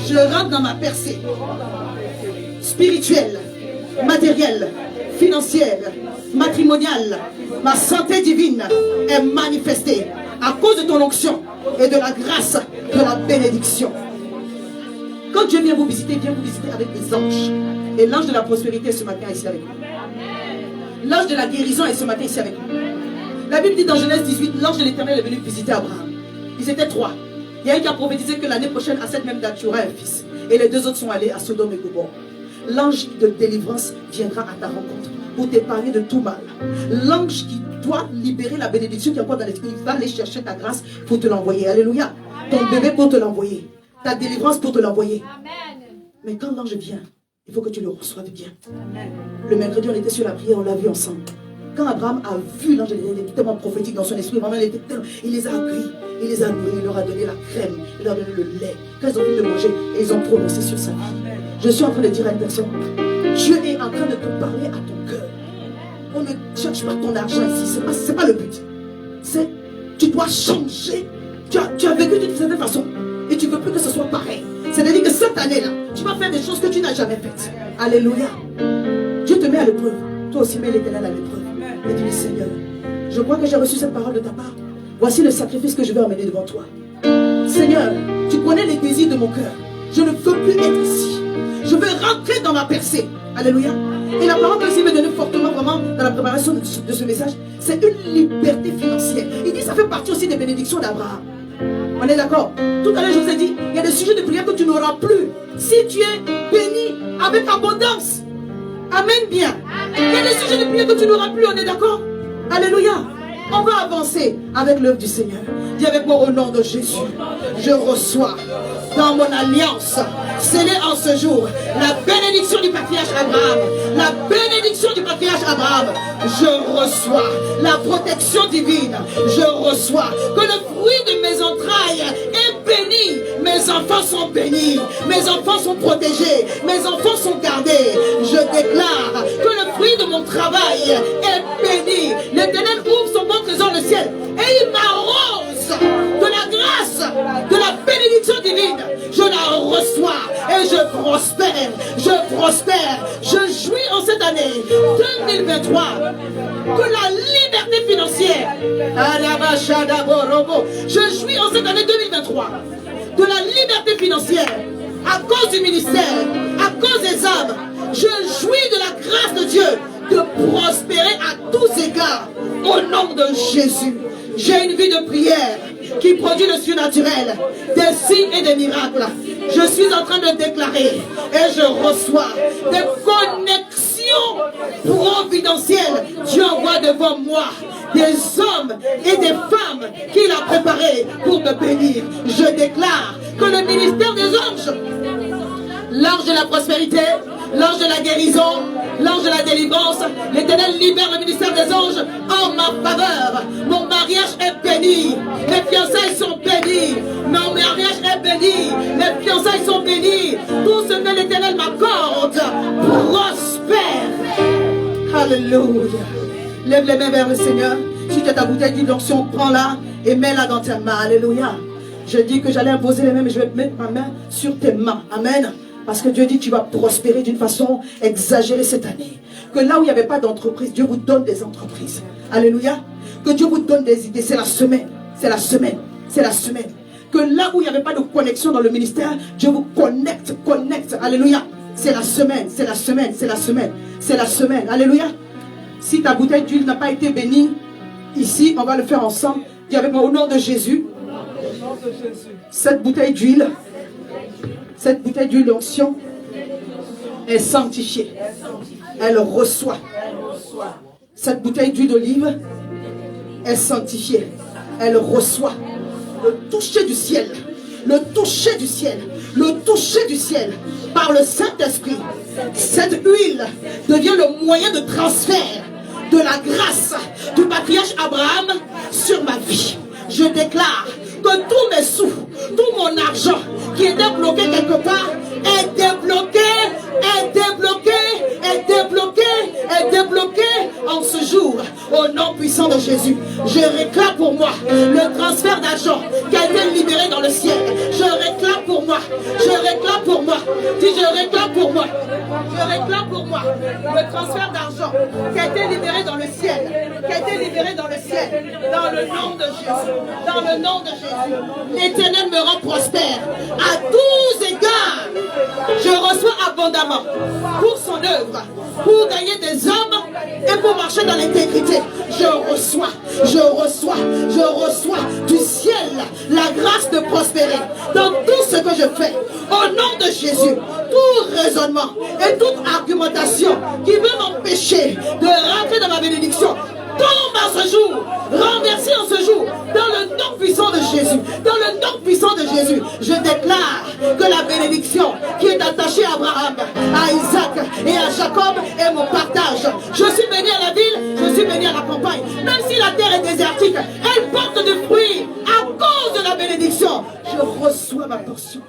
A: Je rentre dans ma percée spirituelle, matérielle, financière, matrimoniale. Ma santé divine est manifestée à cause de ton onction et de la grâce de la bénédiction. Quand Dieu vient vous visiter avec des anges. Et l'ange de la prospérité est ce matin ici avec nous. L'ange de la guérison est ce matin ici avec nous. La Bible dit dans Genèse 18, l'ange de l'Éternel est venu visiter Abraham. Ils étaient 3. Il y a un qui a prophétisé que l'année prochaine, à cette même date, tu auras un fils. Et les 2 autres sont allés à Sodome et Gomorrhe. L'ange de délivrance viendra à ta rencontre pour t'épargner de tout mal. L'ange qui doit libérer la bénédiction qui est encore dans l'esprit, il va aller chercher ta grâce pour te l'envoyer. Alléluia. Ton bébé pour te l'envoyer. Ta délivrance pour te l'envoyer. Mais quand l'ange vient, il faut que tu le reçoives bien. Le mercredi, on était sur la prière, on l'a vu ensemble. Quand Abraham a vu l'ange, il était tellement prophétique dans son esprit. Vraiment, il les a accueillis. Il les a nourris, il leur a donné la crème, il leur a donné le lait. Quand ils ont fini de manger, et ils ont prononcé sur sa vie. Je suis en train de dire à une personne, Dieu est en train de te parler à ton cœur. On ne cherche pas ton argent ici, c'est pas le but. C'est, tu dois changer. Tu as vécu d'une certaine façon, et tu ne veux plus que ce soit pareil. C'est-à-dire que cette année-là, tu vas faire des choses que tu n'as jamais faites. Alléluia. Dieu te met à l'épreuve. Toi aussi, mets l'Éternel à l'épreuve. Et dis, Seigneur, je crois que j'ai reçu cette parole de ta part. Voici le sacrifice que je vais emmener devant toi. Seigneur, tu connais les désirs de mon cœur. Je ne veux plus être ici. Je veux rentrer dans ma percée. Alléluia. Et la parole que le Seigneur me donnait fortement vraiment dans la préparation de ce message, c'est une liberté financière. Il dit ça fait partie aussi des bénédictions d'Abraham. On est d'accord? Tout à l'heure, je vous ai dit, il y a des sujets de prière que tu n'auras plus. Si tu es béni avec abondance. Amen bien. Il y a des sujets de prière que tu n'auras plus, on est d'accord? Alléluia. On va avancer avec l'œuvre du Seigneur. Dis avec moi au nom de Jésus. Je reçois dans mon alliance, scellée en ce jour, la bénédiction du patriarche Abraham. La bénédiction du patriarche Abraham. Je reçois la protection divine. Je reçois que le fruit de mes entrailles est béni. Mes enfants sont bénis. Mes enfants sont protégés. Mes enfants sont gardés. Je déclare que le fruit de mon travail est béni. L'Éternel ouvre son bon trésor le ciel et il m'arrose de la grâce, de la bénédiction divine. Je la reçois et je prospère. Je prospère. Je jouis en cette année 2023 que la liberté financière. Je jouis en cette année 2023 de la liberté financière à cause du ministère, à cause des âmes. Je jouis de la grâce de Dieu de prospérer à tous égards au nom de Jésus. J'ai une vie de prière qui produit le surnaturel, des signes et des miracles. Je suis en train de déclarer et je reçois des connexions providentielles. Dieu envoie devant moi des hommes et des femmes qu'il a préparés pour me bénir. Je déclare que le ministère des anges, l'ange de la prospérité, l'ange de la guérison, l'ange de la délivrance, l'Éternel libère le ministère des anges en ma faveur. Mon mariage est béni, mes fiançailles sont bénies, mon mariage est béni, mes fiançailles sont bénies. Tout ce que l'Éternel m'accorde prospère. Alléluia. Lève les mains vers le Seigneur. Si tu as ta bouteille d'huile d'onction, prends-la et mets-la dans tes mains. Alléluia. Je dis que j'allais imposer les mains, mais je vais mettre ma main sur tes mains. Amen. Parce que Dieu dit que tu vas prospérer d'une façon exagérée cette année. Que là où il n'y avait pas d'entreprise, Dieu vous donne des entreprises. Alléluia. Que Dieu vous donne des idées. C'est la semaine. C'est la semaine. C'est la semaine. Que là où il n'y avait pas de connexion dans le ministère, Dieu vous connecte. Alléluia. C'est la semaine. C'est la semaine. C'est la semaine. C'est la semaine. Alléluia. Si ta bouteille d'huile n'a pas été bénie, ici, on va le faire ensemble. Dis avec moi au nom de Jésus. Cette bouteille d'huile. Cette bouteille d'huile d'onction est sanctifiée. Elle reçoit. Cette bouteille d'huile d'olive est sanctifiée. Elle reçoit le toucher du ciel. Le toucher du ciel. Le toucher du ciel par le Saint-Esprit. Cette huile devient le moyen de transfert de la grâce du patriarche Abraham sur ma vie. Je déclare que tous mes sous, tout mon argent qui était bloqué quelque part est débloqué, est débloqué, est débloqué, est débloqué en ce jour. Au nom puissant de Jésus, je réclame pour moi le transfert d'argent qui a été libéré dans le ciel. Je réclame pour moi, je réclame pour moi, dis je réclame pour moi, je réclame pour moi le transfert d'argent qui a été libéré dans le ciel, qui a été libéré dans le ciel, dans le nom de Jésus, dans le nom de Jésus. L'Éternel me rend prospère à tous égards. Je reçois abondamment pour son œuvre, pour gagner des hommes et pour marcher dans l'intégrité. Je reçois du ciel la grâce de prospérer dans tout ce que je fais. Au nom de Jésus, tout raisonnement et toute argumentation qui veut m'empêcher de rentrer dans ma bénédiction tombe en ce jour, renversé en ce jour, dans le nom puissant de Jésus, dans le nom puissant de Jésus. Je déclare que la bénédiction qui est attachée à Abraham, à Isaac et à Jacob est mon partage. Je suis béni à la ville, je suis béni à la campagne. Même si la terre est désertique, elle porte du fruit à cause de la bénédiction. Je reçois ma portion.